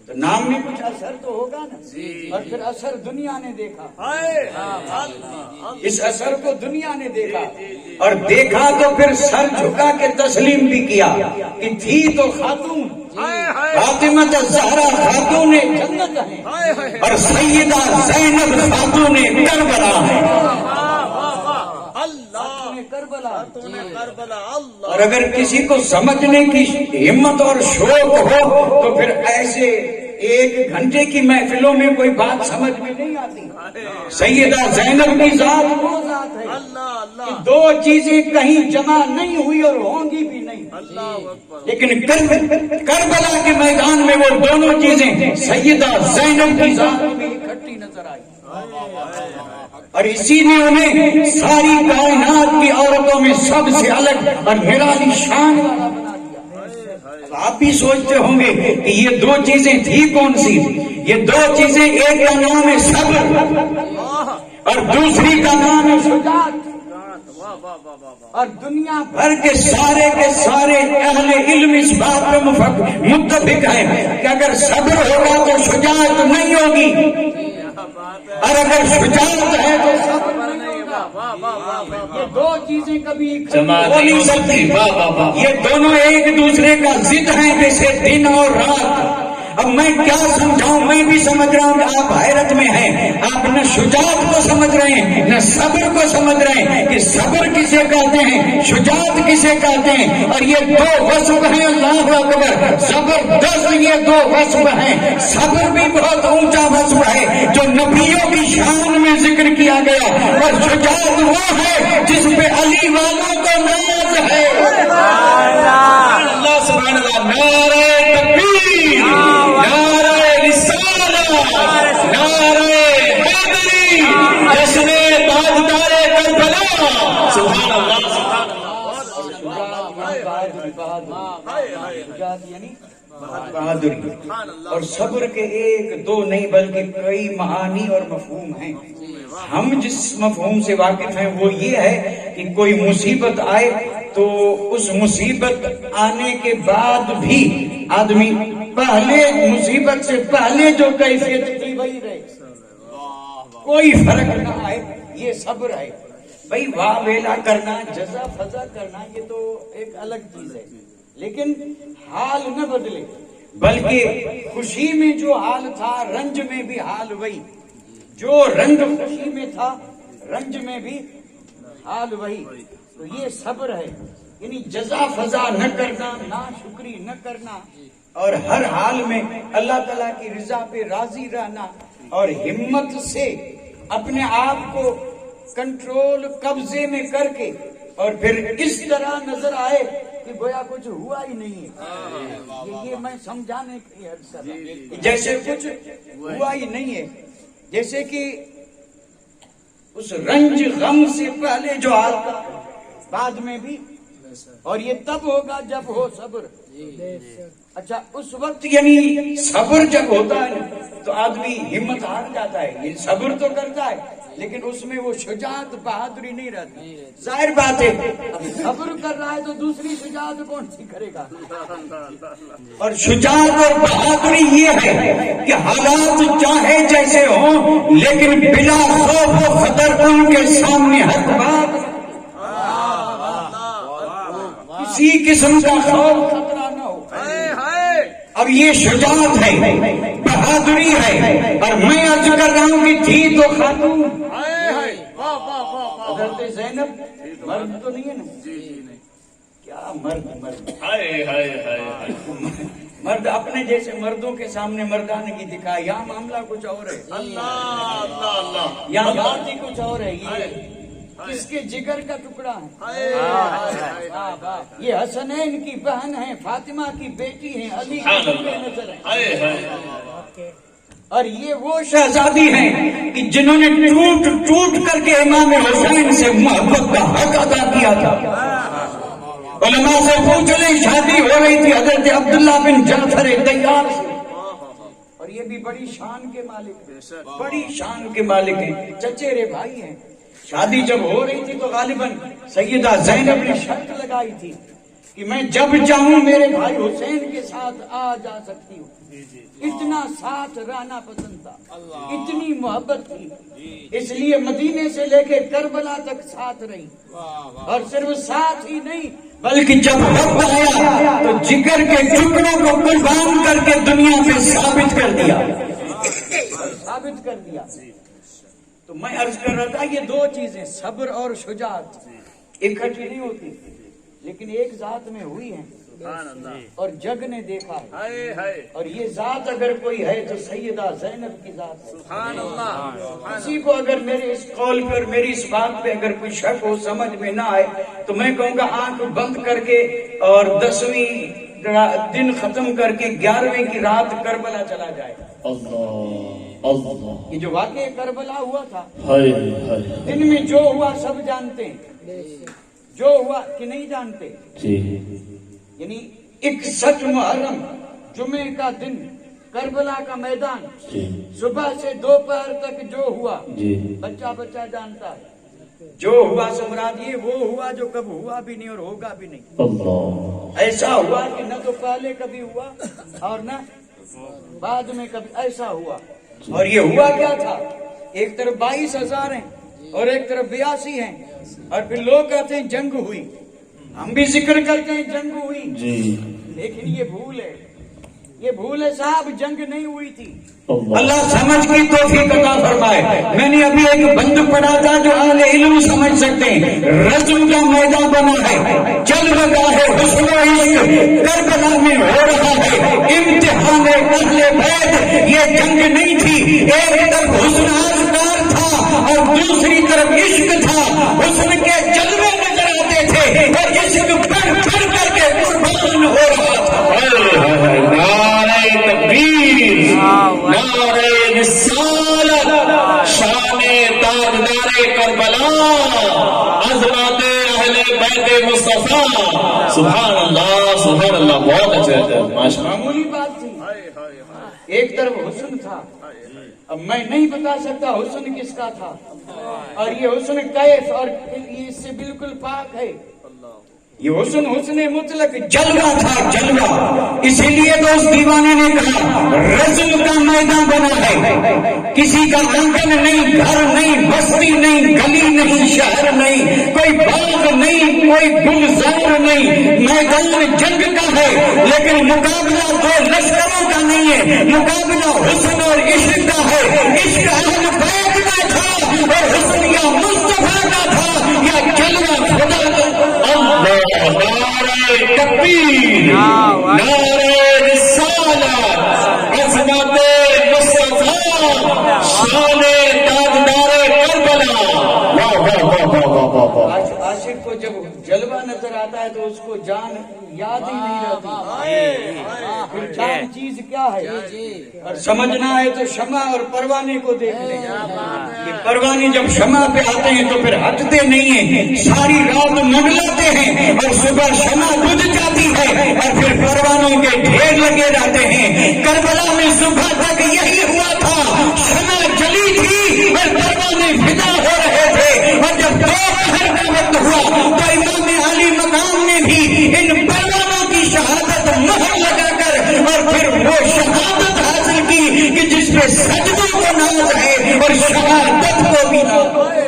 تو نام میں کچھ اثر تو ہوگا نا. اور پھر اثر دنیا نے دیکھا، اس اثر کو دنیا نے دیکھا اور دیکھا تو پھر سر جھکا کے تسلیم بھی کیا کہ تھی تو خاتون فاطمہ الزہرا خاتون جنت ہے اور سیدہ زینب خاتون کربلا ہے. کربلا. اور اگر کسی کو سمجھنے کی ہمت اور شوق ہو تو پھر ایسے 1 گھنٹے کی محفلوں میں کوئی بات سمجھ میں نہیں آتی. سیدہ زینب کی ذات وہ ذات ہے کہ 2 چیزیں کہیں جمع نہیں ہوئی اور ہوں گی بھی نہیں. اللہ اکبر لیکن کربلا کے میدان میں وہ دونوں چیزیں سیدہ زینب کی ذات میں اکٹھی نظر آئی، اور اسی نے انہیں ساری کائنات کی عورتوں میں سب سے الگ اور نرالی شان والا بنا دیا۔ آپ بھی سوچتے ہوں گے کہ یہ دو چیزیں تھی کون سی؟ یہ دو چیزیں، ایک کا نام ہے صبر اور دوسری کا نام ہے شجاعت۔ اور دنیا بھر کے سارے اہل علم اس بات پر متفق ہیں کہ اگر صبر ہوگا تو شجاعت نہیں ہوگی، اور اگر شجاعت ہے تو صبر نہیں ہوگا۔ یہ دو چیزیں کبھی ہو نہیں سکتی، یہ دونوں ایک دوسرے کا ضد ہیں جیسے دن اور رات۔ اب میں کیا سمجھاؤں، میں بھی سمجھ رہا ہوں کہ آپ حیرت میں ہیں، آپ نہ شجاعت کو سمجھ رہے ہیں نہ صبر کو سمجھ رہے ہیں کہ صبر کسے کہتے ہیں، شجاعت کسے کہتے ہیں۔ اور یہ دو وصف ہیں، اللہ اکبر، زبردست یہ دو وصف ہیں۔ صبر بھی بہت اونچا وصف ہے جو نبیوں کی شان میں ذکر کیا گیا، اور شجاعت وہ ہے جس پہ علی والوں کو ناز ہے۔ اللہ سبحان اللہ، نعرہ تکبیر، نعرہ رسالت، نعرہ حیدری، جشن تاجدار کربلا، سبحان اللہ سبحان اللہ۔ بہادری اور صبر کے ایک دو نہیں بلکہ کئی معانی اور مفہوم ہیں۔ ہم جس مفہوم سے واقف ہیں وہ یہ ہے کہ کوئی مصیبت آئے تو اس مصیبت آنے کے بعد بھی آدمی پہلے مصیبت سے پہلے جو کیفیت تھی وہی رہے، کوئی فرق نہ آئے، یہ صبر ہے۔ بھائی واہ ویلا کرنا، جزا فضا کرنا، یہ تو ایک الگ چیز ہے، لیکن حال نہ بدلے، بلکہ خوشی میں جو حال تھا رنج میں بھی حال وہی، جو رنگ خوشی میں تھا رنج میں بھی حال وہی۔ تو یہ صبر ہے، یعنی جزا فضا نہ کرنا، ناشکری نہ کرنا، اور ہر حال میں اللہ تعالیٰ کی رضا پہ راضی رہنا، اور ہمت سے اپنے آپ کو کنٹرول قبضے میں کر کے، اور پھر اس طرح نظر آئے کہ گویا کچھ ہوا ہی نہیں ہے۔ یہ میں سمجھانے کے لیے عرض کر رہا ہوں، جیسے کچھ ہوا ہی نہیں ہے، جیسے کہ اس رنج غم سے پہلے جو حال تھا بعد میں بھی، اور یہ تب ہوگا جب ہو صبر۔ اچھا، اس وقت یعنی صبر جب ہوتا ہے تو آدمی ہمت ہار جاتا ہے، یہ صبر تو کرتا ہے لیکن اس میں وہ شجاعت بہادری نہیں رہتی۔ ظاہر بات ہے، اب صبر کر رہا ہے تو دوسری شجاعت کون سی کرے گا؟ اور شجاعت اور بہادری یہ ہے کہ حالات چاہے جیسے ہوں لیکن بلا خوف و خطر ان کے سامنے حق بات، کسی قسم کا خوف خطرہ نہ ہو۔ اب یہ شجاعت ہے، بہادری ہے، اور میں عرض کر رہا ہوں کہ تھی تو خاتون حضرت زینب، مرد تو نہیں ہے نا؟ کیا مرد مرد اپنے جیسے مردوں کے سامنے مردانگی دکھائے، یہاں معاملہ کچھ اور ہے، یہاں بات ہی کچھ اور ہے۔ یہ کس کے جگر کا ٹکڑا ہے؟ یہ حسنین کی بہن ہے، فاطمہ کی بیٹی ہے، علی کی نظر ہے، اور یہ وہ شہزادی ہیں کہ جنہوں نے ٹوٹ کر کے امام حسین سے محبت کا حق ادا کیا تھا۔ علماء سے پوچھ لیں، شادی ہو رہی تھی حضرت عبداللہ بن جعفر طیار سے، اور یہ بھی بڑی شان کے مالک ہیں، بڑی شان کے مالک ہیں، چچیرے بھائی ہیں۔ شادی جب ہو رہی تھی تو غالباً سیدہ زینب نے شرط لگائی تھی کہ میں جب چاہوں میرے بھائی حسین کے ساتھ آ جا سکتی ہوں۔ اتنا ساتھ رہنا پسند تھا، اتنی محبت تھی، اس لیے مدینے سے لے کے کربلا تک ساتھ رہی، اور صرف ساتھ ہی نہیں بلکہ جب وقت آیا تو جگر کے ٹکڑوں کو قربان کر کے دنیا پہ ثابت کر دیا۔ تو میں عرض کر رہا تھا یہ دو چیزیں صبر اور شجاعت اکٹھی نہیں ہوتی لیکن ایک ذات میں ہوئی ہیں، سبحان اللہ اور جگ نے دیکھا ہے. ہائے ہائے اور یہ ذات اگر کوئی ہے تو سیدہ زینب کی ذات ہے. سبحان اللہ کسی کو اگر میرے اس قول پر میری اس بات پہ اگر کوئی شک ہو سمجھ میں نہ آئے تو میں کہوں گا آنکھ بند کر کے اور 10ویں دن ختم کر کے 11ویں کی رات کربلا چلا جائے. اللہ یہ جو واقعہ کربلا ہوا تھا ہائے ہائے دن میں جو ہوا سب جانتے ہیں. جو ہوا کہ نہیں جانتے. جی یعنی 61 محرم جمعے کا دن کربلا کا میدان جی صبح سے دوپہر تک جو ہوا جی بچہ بچہ جانتا ہے. جو ہوا سمراد یہ وہ ہوا جو کب ہوا بھی نہیں اور ہوگا بھی نہیں. اللہ ایسا ہوا کہ نہ تو پہلے کبھی ہوا اور نہ بعد میں کبھی. ایسا ہوا. اور یہ ہوا کیا تھا؟ ایک طرف 22,000 ہیں اور ایک طرف 82 ہیں. اور پھر لوگ کہتے ہیں جنگ ہوئی. ہم بھی ذکر کرتے ہیں جنگ ہوئی جی لیکن یہ بھول ہے. یہ بھول ہے صاحب جنگ نہیں ہوئی تھی. اللہ سمجھ کی توفیق عطا فرمائے. میں نے ابھی ایک بند پڑھا تھا جو اہل علم سمجھ سکتے ہیں. رزم کا میدان بنا ہے, جلوہ گاہ ہے, حسن و عشق کربلا میں ہو رہا ہے. امتحان اہل بیت. یہ جنگ نہیں تھی. ایک طرف حسن آشکار تھا اور دوسری طرف عشق تھا. حسن کے جلوے نظر آتے تھے اور عشق بڑھ بڑھ کر کے قربان ہو رہا تھا. نعرہ تکبیر, نعرہ رسالت, شان تاجدار کربلا, عظمت اہل بیت مصطفیٰ. سبحان اللہ سبحان اللہ. بہت اچھا ماشاء اللہ. معمولی بات تھی. ہائے ہائے ہائے ایک طرف حسن تھا. اب میں نہیں بتا سکتا حسن کس کا تھا اور یہ حسن کیف اور یہ اس سے بالکل پاک ہے. یہ حسن حسن مطلق جلوہ تھا جلوہ. اسی لیے تو اس دیوانے نے کہا رزم کا میدان بنا ہے. کسی کا آنگن نہیں, گھر نہیں, بستی نہیں, گلی نہیں, شہر نہیں, کوئی باغ نہیں, کوئی گلزار نہیں. میدان جنگ کا ہے لیکن مقابلہ دو لشکروں کا نہیں ہے. مقابلہ حسن اور عشق کا ہے. عشق اہل بیت کا تھا اور حسن یا مصطفیٰ کا تھا یا جلوہ خدا کا. نعرہ تکبیر, نعرہ رسالت, عظمت مصطفیٰ, شان تاجدار کربلا. واہ واہ واہ واہ واہ واہ. عاشق کو جب جلوہ نظر آتا ہے تو اس کو جان یاد ہی نہیں رہتی. پھر جان چیز کیا ہے اور سمجھنا ہے تو شمع اور پروانے کو دیکھ لیں. یہ پروانے جب شمع پہ آتے ہیں تو پھر ہٹتے نہیں ہیں. ساری رات منگلاتے ہیں اور صبح شمع بجھ جاتی ہے اور پھر پروانوں کے ڈھیر لگے رہتے ہیں. کربلا میں صبح تک یہی ہوا تھا. شمع جلی تھی اور پروانے فدا ہو رہے تھے. اور جب دوپہر کا وقت ہوا تو امام علی مقام نے بھی ان پروانوں کی شہادت مہر لگا کر اور پھر وہ شہادت حاصل کی کہ جس پہ سجدوں کو ناز ہے اور شہادت کو بھی ناز ہے.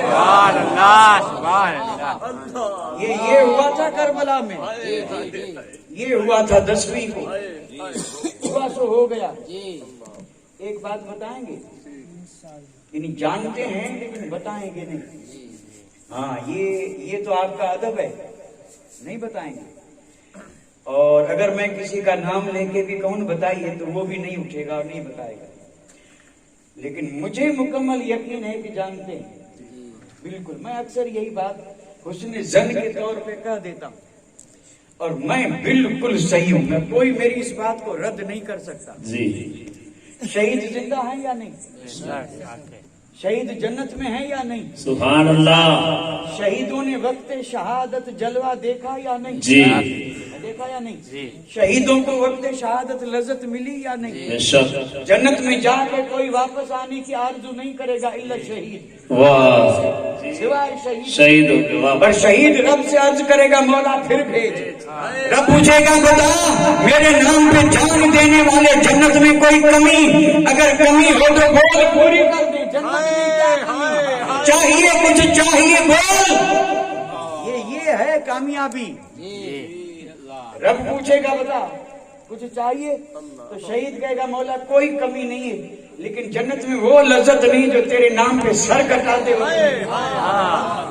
یہ ہوا تھا کربلا میں. یہ ہوا تھا 10ویں کو. ہوا سو ہو گیا. ایک بات بتائیں گے, یعنی جانتے ہیں لیکن بتائیں گے نہیں. ہاں یہ تو آپ کا ادب ہے, نہیں بتائیں گے. اور اگر میں کسی کا نام لے کے بھی کہوں بتائیے تو وہ بھی نہیں اٹھے گا اور نہیں بتائے گا. لیکن مجھے مکمل یقین ہے کہ جانتے ہیں. بالکل میں اکثر یہی بات حسن زن کے طور پہ کہہ دیتا ہوں اور میں بالکل صحیح ہوں. میں کوئی میری اس بات کو رد نہیں کر سکتا. جی شہید زندہ ہیں یا نہیں؟ شہید جنت میں ہیں یا نہیں؟ سبحان اللہ. شہیدوں نے وقت شہادت جلوہ دیکھا یا نہیں؟ جی دیکھا یا نہیں؟ شہیدوں کو وقت شہادت لذت ملی یا نہیں؟ بے شک. جنت میں جا کے کوئی واپس آنے کی آرزو نہیں کرے گا الا شہید, واہ. سوائے شہید. شہید ہو گئے. واہ. اور شہید رب سے عرض کرے گا مولا پھر بھیج. رب پوچھے گا بتا میرے نام پہ جان دینے والے جنت میں کوئی کمی, اگر کمی ہو تو بول پوری کر دے. جنت میں کیا کمی ہے؟ چاہیے کچھ چاہیے بول. یہ ہے کامیابی. رب پوچھے گا بتا کچھ چاہیے تو شہید کہے گا مولا کوئی کمی نہیں ہے لیکن جنت میں وہ لذت نہیں جو تیرے نام پہ سر کٹاتے ہوئے.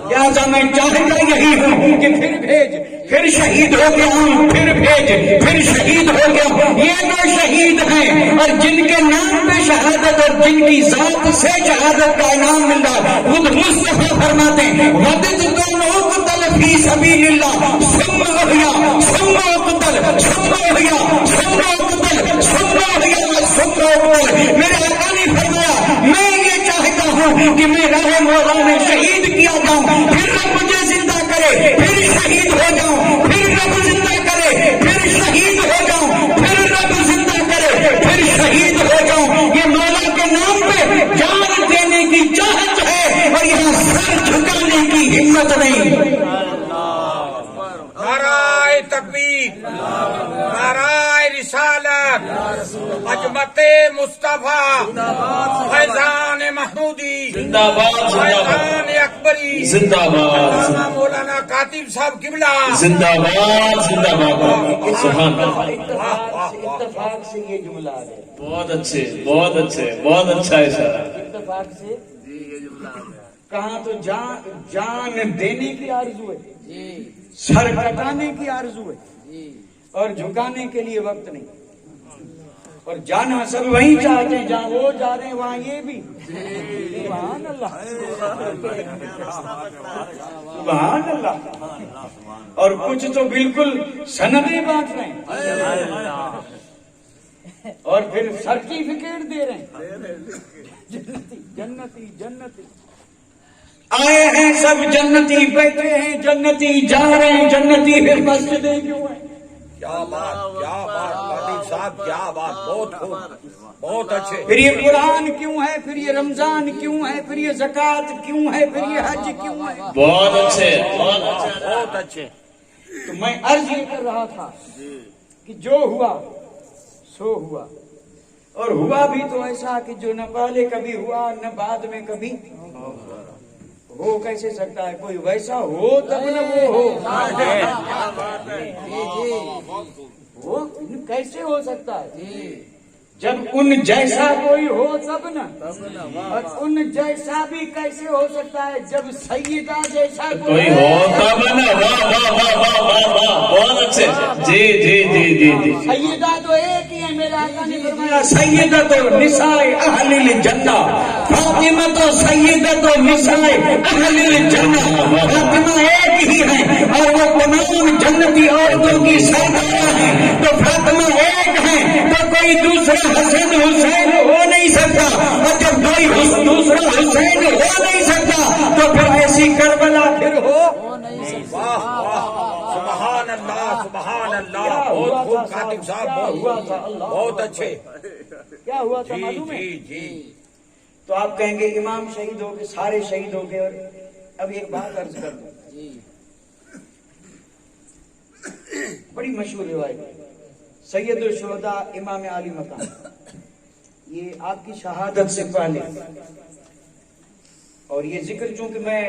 لہٰذا میں چاہتا یہی ہوں کہ پھر بھیج. پھر شہید ہو گیا ہوں، پھر بھیج، پھر شہید ہو گیا. یہ دو شہید ہیں اور جن کے نام پہ شہادت اور جن کی ذات سے شہادت کا انعام مل رہا ہے. خود مصطفیٰ فرماتے ہیں وددت ان اقتل فی سبیل اللہ ثم احیا ثم اقتل ثم احیا ثم اقتل ثم احیا ثم اقتل. میرے آقا نے فرمایا میں یہ چاہتا ہوں کہ میں راہ مولا میں شہید کیا جاؤں، پھر رب مجھے زندہ کرے، پھر شہید ہو جاؤں، پھر رب زندہ کرے، پھر شہید ہو جاؤں، پھر رب زندہ کرے، پھر شہید ہو جاؤں. یہ مولا کے نام پہ جان دینے کی چاہت ہے اور یہاں سر جھکانے کی ہمت نہیں. نعرہ تکبیر، نعرہ رسالت، عظمت مصطفیٰ، فیضان محمودی، زندہ باد، فیضان اکبری، زندہ باد، مولانا کاتب صاحب قبلہ، زندہ باد، زندہ باد. سبحان اللہ. اتفاق سے یہ جملہ آ گیا، بہت اچھے، بہت اچھے، بہت اچھا اشارہ. اتفاق سے کہاں تو جان دینے کی آرزو ہے، سر کٹانے کی آرزو ہے اور جھکانے کے لیے وقت نہیں. اور جانا سب وہیں چاہتے ہیں جہاں وہ جا رہے ہیں وہاں یہ بھی. سبحان اللہ، سبحان اللہ. اور کچھ تو بالکل سندیں بانٹ رہے ہیں اور پھر سرٹیفکیٹ دے رہے ہیں. جنتی جنتی جنتی آئے ہیں سب جنتی، بیٹھے ہیں جنتی، جا رہے ہیں جنتی، پھر مسجدیں کیوں ہیں؟ کیا بات، کیا بات کاتب صاحب، کیا بات، بہت خوب، بہت اچھے. پھر یہ قرآن کیوں ہے، پھر یہ رمضان کیوں ہے، پھر یہ زکوٰۃ کیوں ہے، پھر یہ حج کیوں ہے؟ بہت اچھے، بہت اچھے. بہت اچھے. تو میں عرض یہ کر رہا تھا کہ جو ہوا سو ہوا، اور ہوا بھی تو ایسا کہ جو نہ پہلے کبھی ہوا نہ بعد میں کبھی ہو کیسے سکتا ہے؟ کوئی ویسا ہو تب نہ وہ ہو کیسے ہو سکتا ہے؟ جب ان جیسا کوئی ہو تب نا. اور ان جیسا بھی کیسے ہو سکتا ہے جب سیدہ جیسا کوئی ہو تب نا. واہ واہ واہ واہ واہ واہ، بہت اچھے. جی جی جی جی جی. سیدہ تو ایک ہی ہے. میرے آقا نے فرمایا سیدہ تو نساء اہل الجنہ، فاطمہ تو سیدہ تو نساء اہل الجنہ. فاطمہ ایک ہی ہے اور وہ تمام جنتی عورتوں کی سردار ہیں. تو فاطمہ ایک ہے تو کوئی دوسرا حسن حسین ہو نہیں سکتا، اور جب کوئی دوسرا حسین ہو نہیں سکتا تو پھر ایسی کربلا پھر ہو نہیں سکتا. واہ واہ، سبحان اللہ، سبحان اللہ. بہت خوب کاتب صاحب، بہت اچھے. کیا ہوا تھا جی معلوم ہے؟ جی جی. تو آپ کہیں گے امام شہید ہو گئے، سارے شہید ہو گئے. اور اب ایک بات عرض کر دوں، بڑی مشہور روایت ہے، سید الشہداء امام علی مقام، یہ آپ کی شہادت سے پہلے. اور یہ ذکر چونکہ میں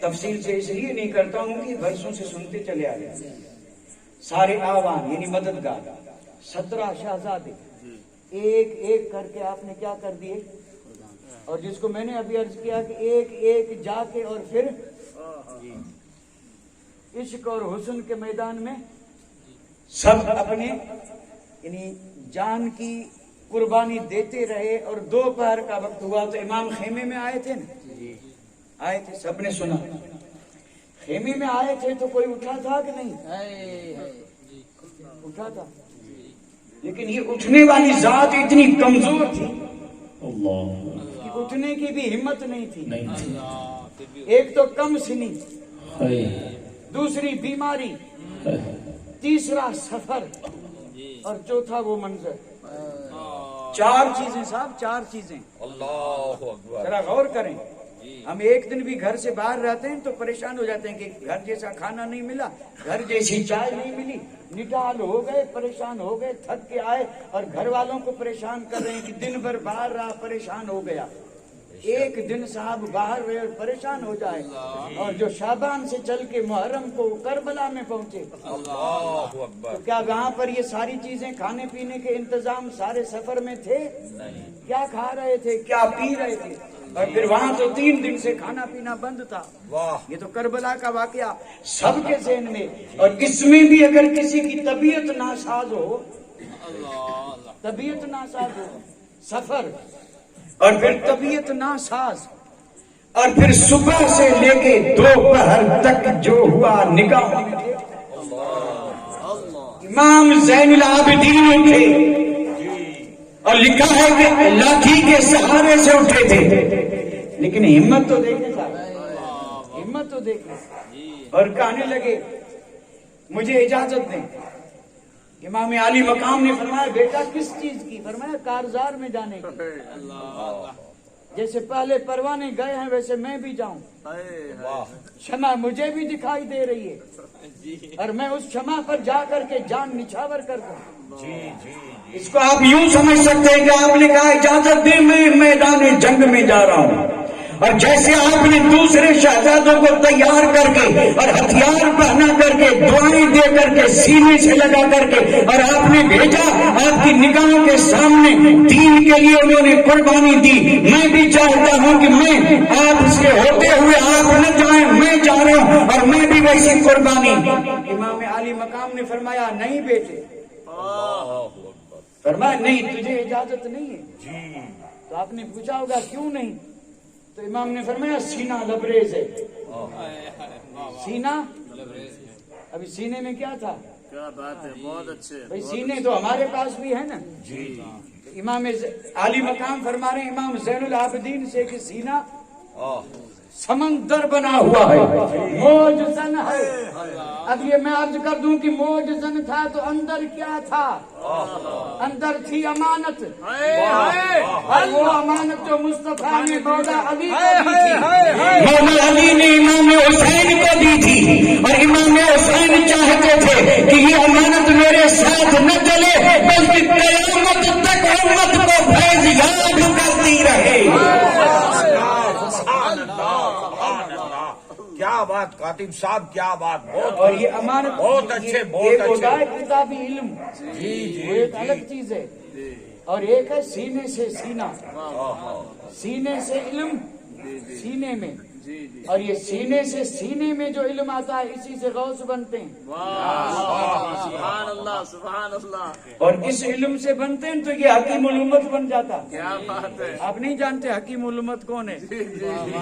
تفصیل سے اس لیے نہیں کرتا ہوں کہ برسوں سے سنتے چلے آ رہے. سارے آوان یعنی مددگار 17 شہزادے ایک ایک کر کے آپ نے کیا کر دیے. اور جس کو میں نے ابھی عرض کیا کہ ایک ایک جا کے اور پھر عشق اور حسن کے میدان میں سب اپنے یعنی جان کی قربانی دیتے رہے. اور دوپہر کا وقت ہوا تو امام خیمے میں آئے تھے نا، آئے تھے، سب نے سنا. خیمے میں آئے تھے تو کوئی اٹھا تھا کہ نہیں؟ اٹھا تھا، لیکن یہ اٹھنے والی ذات اتنی کمزور تھی کہ اٹھنے کی بھی ہمت نہیں تھی. ایک تو کم سنی، دوسری بیماری، تیسرا سفر، اور چوتھا وہ منظر. 4 چیزیں صاحب، 4 چیزیں. اللہ اکبر. ذرا غور کریں. ہم ایک دن بھی گھر سے باہر رہتے ہیں تو پریشان ہو جاتے ہیں کہ گھر جیسا کھانا نہیں ملا، گھر جیسی چائے نہیں ملی، نڈال ہو گئے، پریشان ہو گئے، تھک کے آئے اور گھر والوں کو پریشان کر رہے ہیں کہ دن بھر باہر رہا، پریشان ہو گیا. ایک دن صاحب باہر رہے اور پریشان ہو جائے. اور جو شعبان سے چل کے محرم کو کربلا میں پہنچے، اللہ اکبر. تو کیا وہاں پر یہ ساری چیزیں کھانے پینے کے انتظام سارے سفر میں تھے؟ کیا کھا رہے تھے، کیا پی رہے تھے؟ اور پھر وہاں تو 3 دن سے کھانا پینا بند تھا. واہ یہ تو کربلا کا واقعہ سب کے ذہن میں. اور اس میں بھی اگر کسی کی طبیعت ناساز ہو, طبیعت ناساز ہو, سفر اور پھر طبیعت ناساز, اور پھر صبح سے لے کے دوپہر تک جو ہوا نگاہ میں, امام زین العابدین اٹھے اور لکھا ہے کہ لاٹھی کے سہارے سے اٹھے تھے, لیکن ہمت تو دیکھیں صاحب, ہمت تو دیکھیں. اور کہنے لگے مجھے اجازت دیں. امام عالی مقام نے فرمایا بیٹا کس چیز کی؟ فرمایا کارزار میں جانے کی. جیسے پہلے پروانے گئے ہیں ویسے میں بھی جاؤں. شمع مجھے بھی دکھائی دے رہی ہے اور میں اس شمع پر جا کر کے جان نچھاور کر دوں. اس کو آپ یوں سمجھ سکتے ہیں کہ آپ نے کہا اجازت دیں میں میدان جنگ میں جا رہا ہوں. اور جیسے آپ نے دوسرے شہزادوں کو تیار کر کے اور ہتھیار پہنا کر کے دعائیں دے کر کے سینے سے لگا کر کے اور آپ نے بھیجا, آپ کی نگاہوں کے سامنے دین کے لیے انہوں نے قربانی دی. میں بھی چاہتا ہوں کہ میں آپ اس کے ہوتے ہوئے آپ نہ جائیں, میں جا رہا ہوں اور میں بھی ویسی قربانی. امام عالی مقام نے فرمایا نہیں بیٹے, فرمایا نہیں تجھے اجازت نہیں ہے. تو آپ نے پوچھا ہوگا کیوں نہیں؟ تو امام نے فرمایا سینہ لبریز ہے. سینہ, ابھی سینے میں کیا تھا؟ کیا بات ہے, بہت اچھے. بھائی سینے تو ہمارے پاس بھی ہے نا. امام عالی مقام فرما رہے ہیں امام زین العابدین سے کہ سینہ سمندر بنا ہوا ہے, موج زن ہے. اب یہ میں عرض کر دوں کہ موج زن تھا تو اندر کیا تھا؟ اندر تھی امانت, اور وہ امانت جو مصطفیٰ نے مولا علی کو دی تھی, مولا علی نے امام حسین کو دی تھی. اور امام حسین چاہتے تھے کہ یہ امانت میرے ساتھ نہ چلے بلکہ قیامت تک امت کو فیض یاب کرتی رہے. کیا بات کاتب صاحب, کیا بات. بہت اور یہ امانت بہت اچھے, بہت اچھے. کتابی علم وہ ایک الگ چیز ہے, اور ایک ہے سینے سے سینہ, سینے سے علم سینے میں, اور یہ سینے سے سینے میں جو علم آتا ہے اسی سے غوث بنتے ہیں. سبحان اللہ, سبحان اللہ. اور اس علم سے بنتے ہیں تو یہ حکیم الامت بن جاتا. کیا بات ہے. آپ نہیں جانتے حکیم الامت کون ہے؟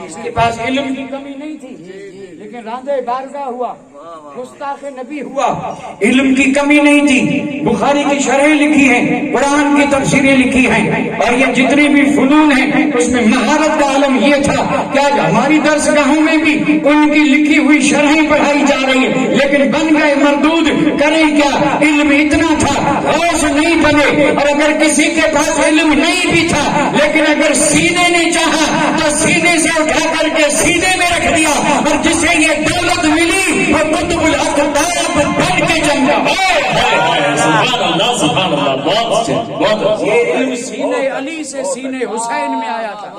اس کے پاس علم کی کمی نہیں تھی لیکن راندے بارگاہ ہوا, گستاخ نبی ہوا, علم کی کمی نہیں تھی. بخاری کی شرحیں لکھی ہیں, قرآن کی تفسیریں لکھی ہیں, اور یہ جتنی بھی فنون ہیں اس میں مہارت کا عالم یہ تھا کہ آج ہماری درسگاہوں میں بھی ان کی لکھی ہوئی شرحیں پڑھائی جا رہی ہیں, لیکن بن گئے مردود. کریں کیا؟ علم اتنا تھا غوث نہیں بنے. اور اگر کسی کے پاس علم نہیں بھی تھا لیکن اگر سینے نے چاہا تو سینے سے اٹھا کر کے سینے میں رکھ دیا, اور جسے یہ دولت ملی وہ قطب الاقطاب بن کے جنگا. سبحان اللہ, سبحان اللہ. بہت اچھے, بہت اچھے. یہ علم سینے علی سے سینے حسین میں آیا تھا.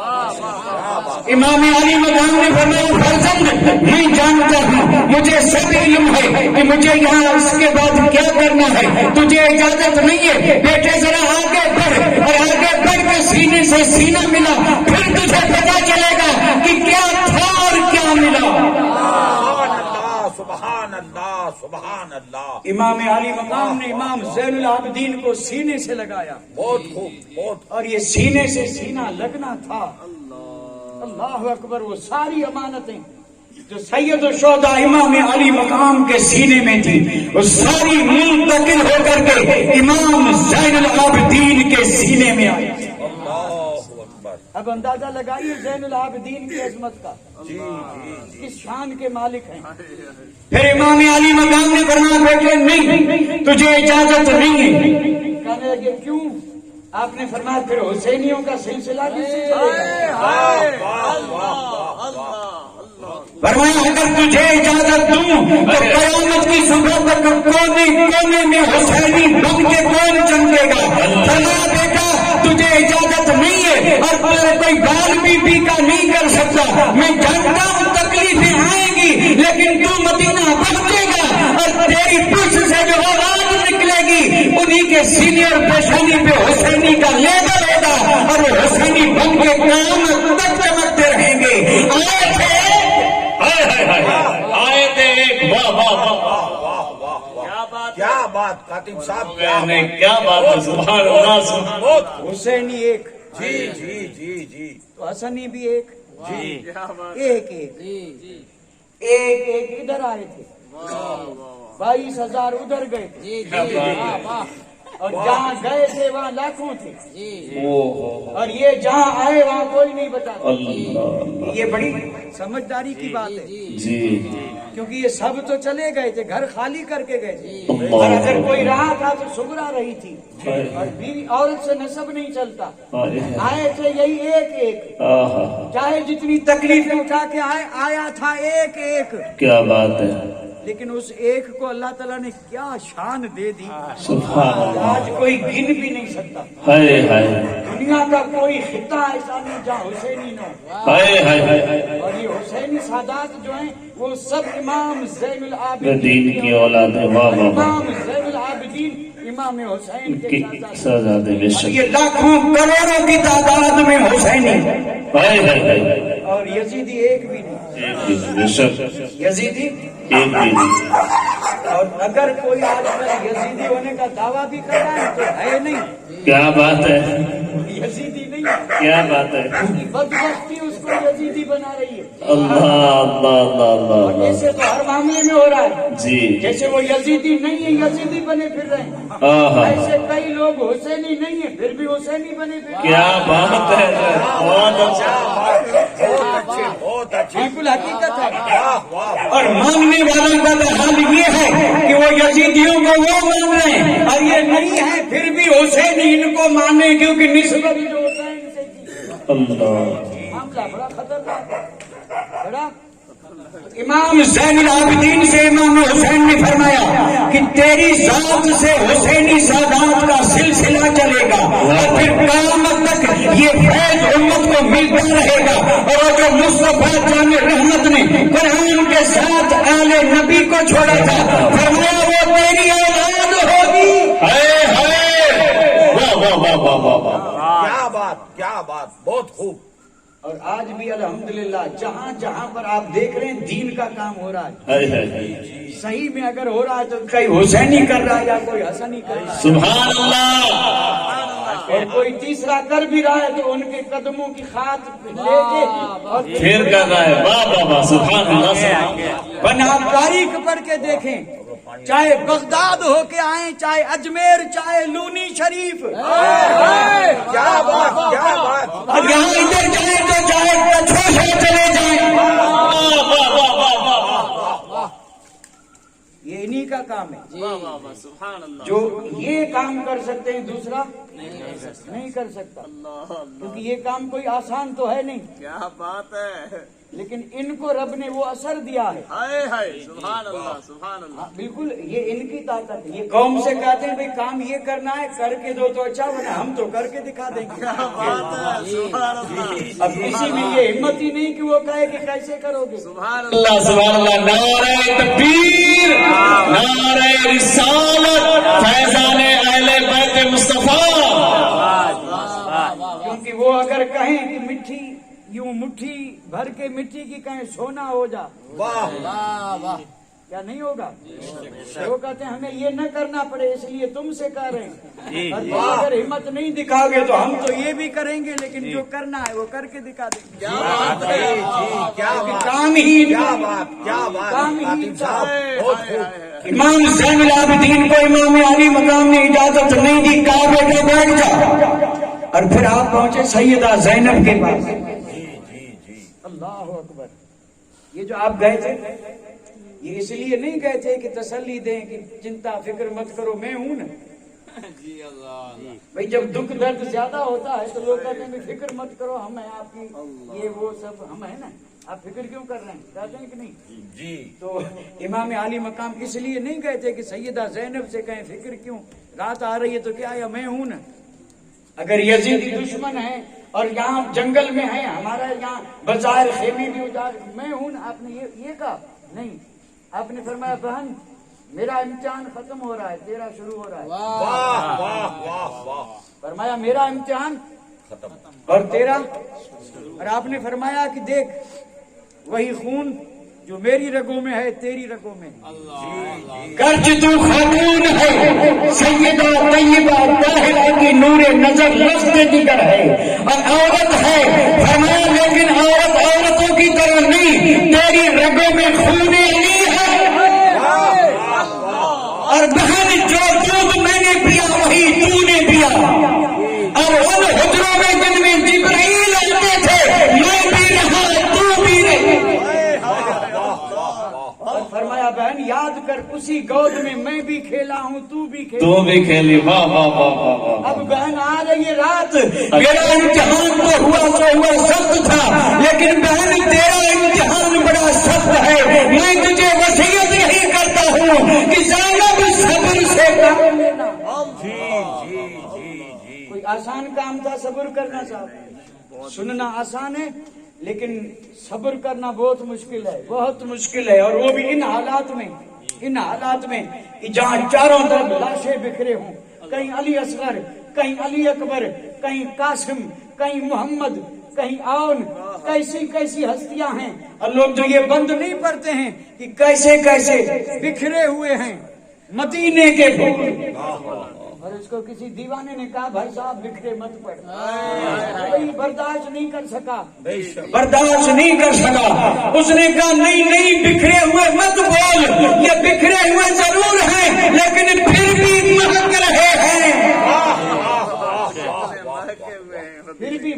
امام علی مقام نے فرمایا فرزند میں جانتا ہوں, مجھے سب علم ہے کہ مجھے یہاں اس کے بعد کیا کرنا ہے, تجھے اجازت نہیں ہے. بیٹے ذرا آگے بڑھ, اور آگے بڑھ کے سینے سے سینہ ملا, پھر تجھے پتا چلے گا کہ کیا تھا اور کیا ملا. سبحان اللہ, سبحان اللہ. امام علی مقام نے امام زین العابدین کو سینے سے لگایا. بہت خوب, بہت. اور یہ سینے سے سینہ لگنا تھا. اللہ اکبر. وہ ساری امانتیں جو سید الشہداء امام علی مقام کے سینے میں تھی وہ ساری منتقل ہو کر کے امام زین العابدین کے سینے میں آئی. اب اندازہ لگائیے زین العابدین کی عظمت کا, کس شان کے مالک ہیں. پھر امام علی مقام نے فرمایا بیٹے نہیں, تجھے اجازت نہیں ہے. کہنے لگے کیوں؟ آپ نے فرمایا پھر حسینیوں کا سلسلہ کس سے چلے گا؟ فرمایا اگر تجھے اجازت دوں تو قیامت کی صبح تک کونے کونے میں حسینی بن کے کون چمکے گا. فرمایا بیٹا تجھے اجازت نہیں ہے اور کوئی بال بھی بیکا نہیں کر سکتا. میں جانتا ہوں تکلیفیں آئیں گی لیکن تو مدینہ پہنچے گا اور تیری پشت سے جو آواز نکلے گی انہی کے سینے اور پیشانی پہ حسینی کا لیبل ہوگا, اور وہ حسینی بن کے قیامت تک چمک آئے تھے آئے تھے ایک واہ واہ واہ کیا بات کیا بات کاتب صاحب کیا بات ہے سبحان اللہ سبحان حسینی ایک جی جی جی جی تو حسنی بھی ایک جی کیا بات ایک ایک ایک ایک ادھر آئے تھے 22,000 ادھر گئے تھے اور جہاں گئے تھے وہاں لاکھوں تھے اور یہ جہاں آئے وہاں کوئی نہیں بتاتا اللہ یہ بڑی سمجھداری کی بات ہے جی کیونکہ یہ سب تو چلے گئے تھے گھر خالی کر کے گئے تھے اور اگر کوئی رہا تھا تو سگرا رہی تھی اور بیوی عورت سے نسب نہیں چلتا آئے تھے یہی ایک ایک چاہے جتنی تکلیفیں اٹھا کے آیا تھا ایک ایک کیا بات ہے لیکن اس ایک کو اللہ تعالیٰ نے کیا شان دے دی سبحان اللہ آج کوئی گن بھی نہیں سکتا ہائے ہائے دنیا کا کوئی خطہ ایسا نہیں جہاں حسینی نہ ہو ہائے ہائے ہائے اور یہ حسینی سادات جو ہیں وہ سب امام زین العابدین دین کی اولاد ہے واہ واہ واہ امام زین العابدین امام حسین کے کی سادات سزا دے بے شک یہ لاکھوں کروڑوں کی تعداد میں حسینی ہائے ہائے ہائے اور یزیدی ایک بھی نہیں بے شک یزیدی ایک بھی نہیں اور اگر کوئی آج کل یزیدی ہونے کا دعویٰ بھی کر رہا ہے تو ہے نہیں کیا بات ہے یزیدی نہیں ہے کیا بات ہے بدبختی اس کو یزیدی بنا رہی ہے اللہ اللہ اللہ اللہ اللہ ایسے تو ہر معاملے میں ہو رہا ہے جی جیسے وہ یزیدی نہیں ہے یزیدی بنے پھر رہے ہیں ایسے کئی لوگ حسینی نہیں ہیں پھر بھی حسینی بنے پھر کیا بات ہے بہت اچھا بہت اچھی بالکل حقیقت ہے اور ماننے والوں کا تو حال یہ ہے کہ وہ یزیدیوں کو وہ مان رہے ہیں اور یہ نہیں ہے پھر بھی حسینی ان کو مانے کیونکہ نسبت جو حسین سے کی اللہ معاملہ بڑا خطرناک ہے بڑا امام زین العابدین سے امام حسین نے فرمایا کہ تیری ذات سے حسینی سادات کا سلسلہ چلے گا اور پھر قیامت تک یہ فیض امت کو ملتا رہے گا اور جو مصطفیٰ جان رحمت نے قرآن کے ساتھ آل نبی کو چھوڑا تھا فرمایا وہ تیری اولاد ہوگی ہائے ہائے واہ واہ واہ واہ واہ واہ کیا بات بہت خوب اور آج بھی الحمدللہ جہاں جہاں پر آپ دیکھ رہے ہیں دین کا کام ہو رہا ہے ہائے ہائے ہائے صحیح میں اگر ہو رہا ہے تو کوئی حسینی کر رہا ہے یا کوئی حسنی کر رہا ہے سبحان اللہ اور کوئی تیسرا کر بھی رہا ہے تو ان کے قدموں کی خاط لے کے اور پھر کر رہا ہے واہ واہ واہ سبحان اللہ سبحان اللہ بنا تاریخ پڑھ کے دیکھیں چاہے بغداد ہو کے آئیں چاہے اجمیر چاہے لونی شریف کیا بات اور یہاں ادھر جائیں تو چاہے کچھو سے چلے جائیں یہ انہی کا کام ہے سبحان اللہ جو یہ کام کر سکتے ہیں دوسرا نہیں کر سکتا کیونکہ یہ کام کوئی آسان تو ہے نہیں کیا بات ہے لیکن ان کو رب نے وہ اثر دیا ہے ہائے ہائے سبحان اللہ سبحان اللہ بالکل یہ ان کی طاقت ہے یہ قوم سے کہتے ہیں بھائی کام یہ کرنا ہے کر کے دو تو اچھا بنا ہم تو کر کے دکھا دیں گے بات ہے سبحان اللہ اب کسی میں یہ ہمت ہی نہیں کہ وہ کہے کہ کیسے کرو گے سبحان اللہ اللہ سبحان اللہ نعرہ تکبیر نعرہ رسالت فیضان اہل بیت مصطفیٰ کیونکہ وہ اگر کہیں کہ مٹھی یوں مٹھی بھر کے مٹی کی کہیں سونا ہو جا کیا نہیں ہوگا وہ کہتے ہیں ہمیں یہ نہ کرنا پڑے اس لیے تم سے کہہ رہے ہیں اور تم اگر ہمت نہیں دکھاؤ گے تو ہم تو یہ بھی کریں گے لیکن جو کرنا ہے وہ کر کے دکھا دیں گے کام ہی کام ہی امام زین العابدین کو امام علی مقام نے اجازت نہیں دی کہا بیٹا بیٹھ جا اور پھر آپ پہنچے سیدہ زینب کے پاس اللہ اکبر یہ جو آپ گئے تھے یہ اس لیے نہیں گئے تھے کہ تسلی دیں کہ چنتا فکر مت کرو میں ہوں نا بھائی جب دکھ درد زیادہ ہوتا ہے تو لوگ کہتے ہیں فکر مت کرو ہم ہیں آپ کی یہ وہ سب ہم ہیں نا آپ فکر کیوں کر رہے ہیں کہتے ہیں کہ نہیں جی تو امام علی مقام اس لیے نہیں گئے تھے کہ سیدہ زینب سے کہیں فکر کیوں رات آ رہی ہے تو کیا میں ہوں نا اگر یزیدی دشمن ہے اور یہاں جنگل میں ہے ہمارا یہاں بظاہر خیمے بھی اجاڑ میں ہوں نا آپ نے یہ کہا نہیں آپ نے فرمایا بہن میرا امتحان ختم ہو رہا ہے تیرا شروع ہو رہا ہے فرمایا میرا امتحان اور تیرا اور آپ نے فرمایا کہ دیکھ وہی خون جو میری رگوں میں ہے تیری رگوں میں گرچہ تو خاتون ہے سیدہ طیبہ طاہرہ کی نور نظر لفظ دیگر ہے اور عورت ہے فرمایا لیکن عورت عورتوں کی طرح نہیں تیری رگوں میں خون علی ہے اور بہن جو دودھ میں نے پیا وہی تو نے پیا اور ان حجروں میں جن میں جبرائیل آتے تھے میں بھی رہا تو بھی رہی اور فرمایا بہن یاد کر اسی گود میں میں بھی کھیلا ہوں تو بھی کھیلا تو بھی کھیلی واہ واہ واہ واہ واہ اب بہن آ رہی ہے رات میرا امتحان تو ہوا سو ہوا سخت تھا لیکن بہن تیرا امتحان بڑا سخت ہے میں تجھے وصیت یہی کرتا ہوں کہ زینب صبر سے کام لینا کوئی آسان کام تھا صبر کرنا صاحب سننا آسان ہے لیکن صبر کرنا بہت مشکل ہے بہت مشکل ہے اور وہ بھی ان حالات میں کہ جہاں چاروں طرف لاشیں بکھرے ہوں کہیں علی اصغر کہیں علی اکبر کہیں قاسم کہیں محمد کہیں آون کیسی کیسی ہستیاں ہیں اور لوگ جو یہ بند نہیں پڑتے ہیں کہ کیسے کیسے بکھرے ہوئے ہیں مدینے کے پھول اور اس کو کسی دیوانے نے کہا بھائی صاحب بکھرے مت پڑ کوئی برداشت نہیں کر سکا اس نے کہا نہیں بکھرے ہوئے مت بول یہ بکھرے ہوئے ضرور ہیں لیکن پھر بھی مہک رہے ہیں پھر بھی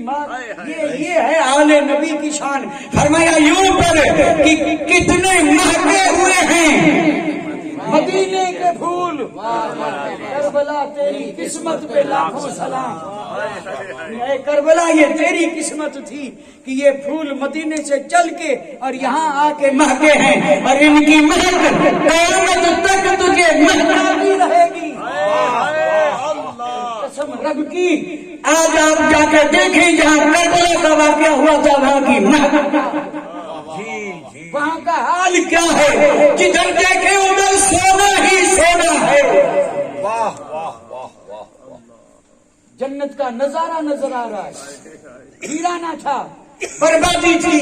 یہ ہے آل نبی کی شان فرمایا یوں پر کہ کتنے مہکے ہوئے ہیں مدینے کے پھول کربلا تیری قسمت پہ لاکھوں سلام اے کربلا یہ تیری قسمت تھی کہ یہ پھول مدینے سے چل کے اور یہاں آ کے مہکے ہیں اور ان کی مہک قیامت تک تجھے مہکاتی رہے گی قسم رب کی آج آپ جا کے دیکھیں جہاں کربلا کا واقعہ ہوا تھا وہاں کی مہک وہاں کا حال کیا ہے جدھر دیکھے ادھر سونا ہی سونا ہے واہ واہ واہ واہ جنت کا نظارہ نظر آ رہا ہے ویرانہ تھا بربادی تھی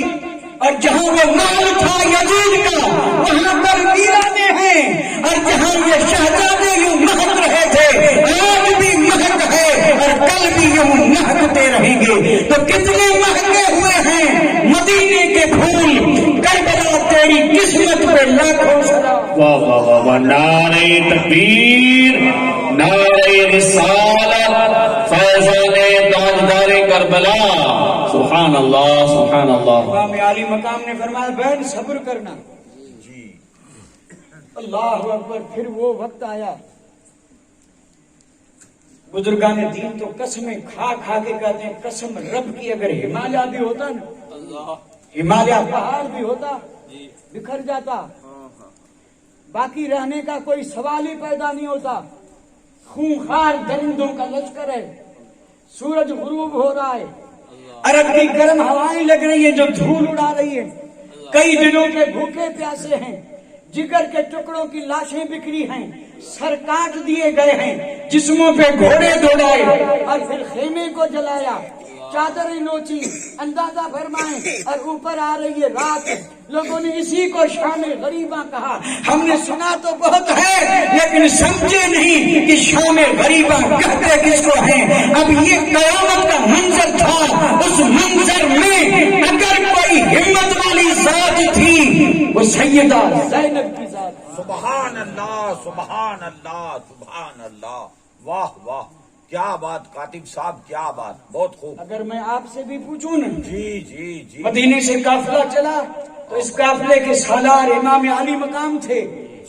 اور جہاں وہ مال تھا یزید کا وہاں پر ویرانے ہیں اور جہاں یہ شہزادے یوں مہک رہے تھے آج بھی مہک ہے اور کل بھی یوں مہکتے رہیں گے تو کتنے مہکے ہوئے ہیں مدینے کے پھول کربلا تیری قسمت پہ لاکھوں سلام واہ واہ واہ واہ نعرہ تکبیر نعرہ رسالت فیضان تاجدار کربلا سبحان اللہ امام عالی مقام نے فرمایا بہن صبر کرنا اللہ اکبر پھر وہ وقت آیا بزرگان دین تو قسمیں کھا کھا کے کہتے ہیں قسم رب کی اگر ہمالیہ بھی ہوتا نا ہمالیہ پہاڑ بھی ہوتا بکھر جاتا باقی رہنے کا کوئی سوال ہی پیدا نہیں ہوتا خونخوار درندوں کا لشکر ہے سورج غروب ہو رہا ہے عرب کی گرم ہوائیں لگ رہی ہیں جو دھول اڑا رہی ہیں کئی دنوں کے بھوکے پیاسے ہیں جگر کے ٹکڑوں کی لاشیں بکھری ہیں سر کاٹ دیے گئے ہیں جسموں پہ گھوڑے دوڑائے اور پھر خیمے کو جلایا چادریں نوچی اندازہ فرمائیں اور اوپر آ رہی ہے رات لوگوں نے اسی کو شام غریباں کہا ہم نے سنا تو بہت ہے لیکن سمجھے نہیں کہ شام غریباں کہتے کس کو ہیں اب یہ قیامت کا منظر تھا اس منظر میں اگر کوئی ہمت والی ذات تھی وہ سیدہ زینب کی ذات سبحان اللہ سبحان اللہ سبحان اللہ واہ واہ کیا بات کاتب صاحب کیا بات بہت خوب اگر میں آپ سے بھی پوچھوں نا جی مدینے سے قافلہ چلا تو اس قافلے کے سالار امام علی مقام تھے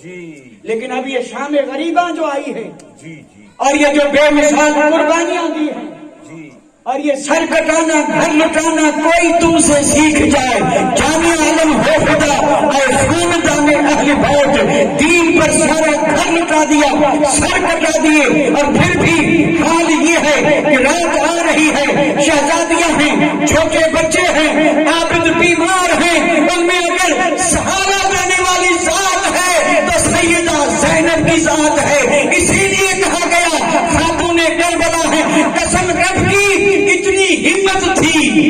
جی لیکن اب یہ شام غریباں جو آئی ہے جی اور یہ جو بے مثال قربانیاں دی ہیں جی اور یہ سر کٹانا گھر لٹانا کوئی تم سے سیکھ جائے جامع عالم ہو خدا اے خاندان اہل بیت دین پر سارا گھر لٹا دیا سر کٹا دیے اور پھر بھی حال یہ ہے کہ رات آ رہی ہے شہزادیاں ہیں چھوٹے بچے ہیں عابد بیمار ہیں ان میں اگر سہارا دینے والی ذات ہے تو سیدہ زینب کی ذات ہے اسی لیے کہا گیا خاتون کربلا ہے قسم رب کی اتنی ہمت تھی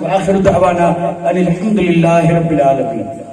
وآخر دعوانا ان الحمد للہ رب العالمین.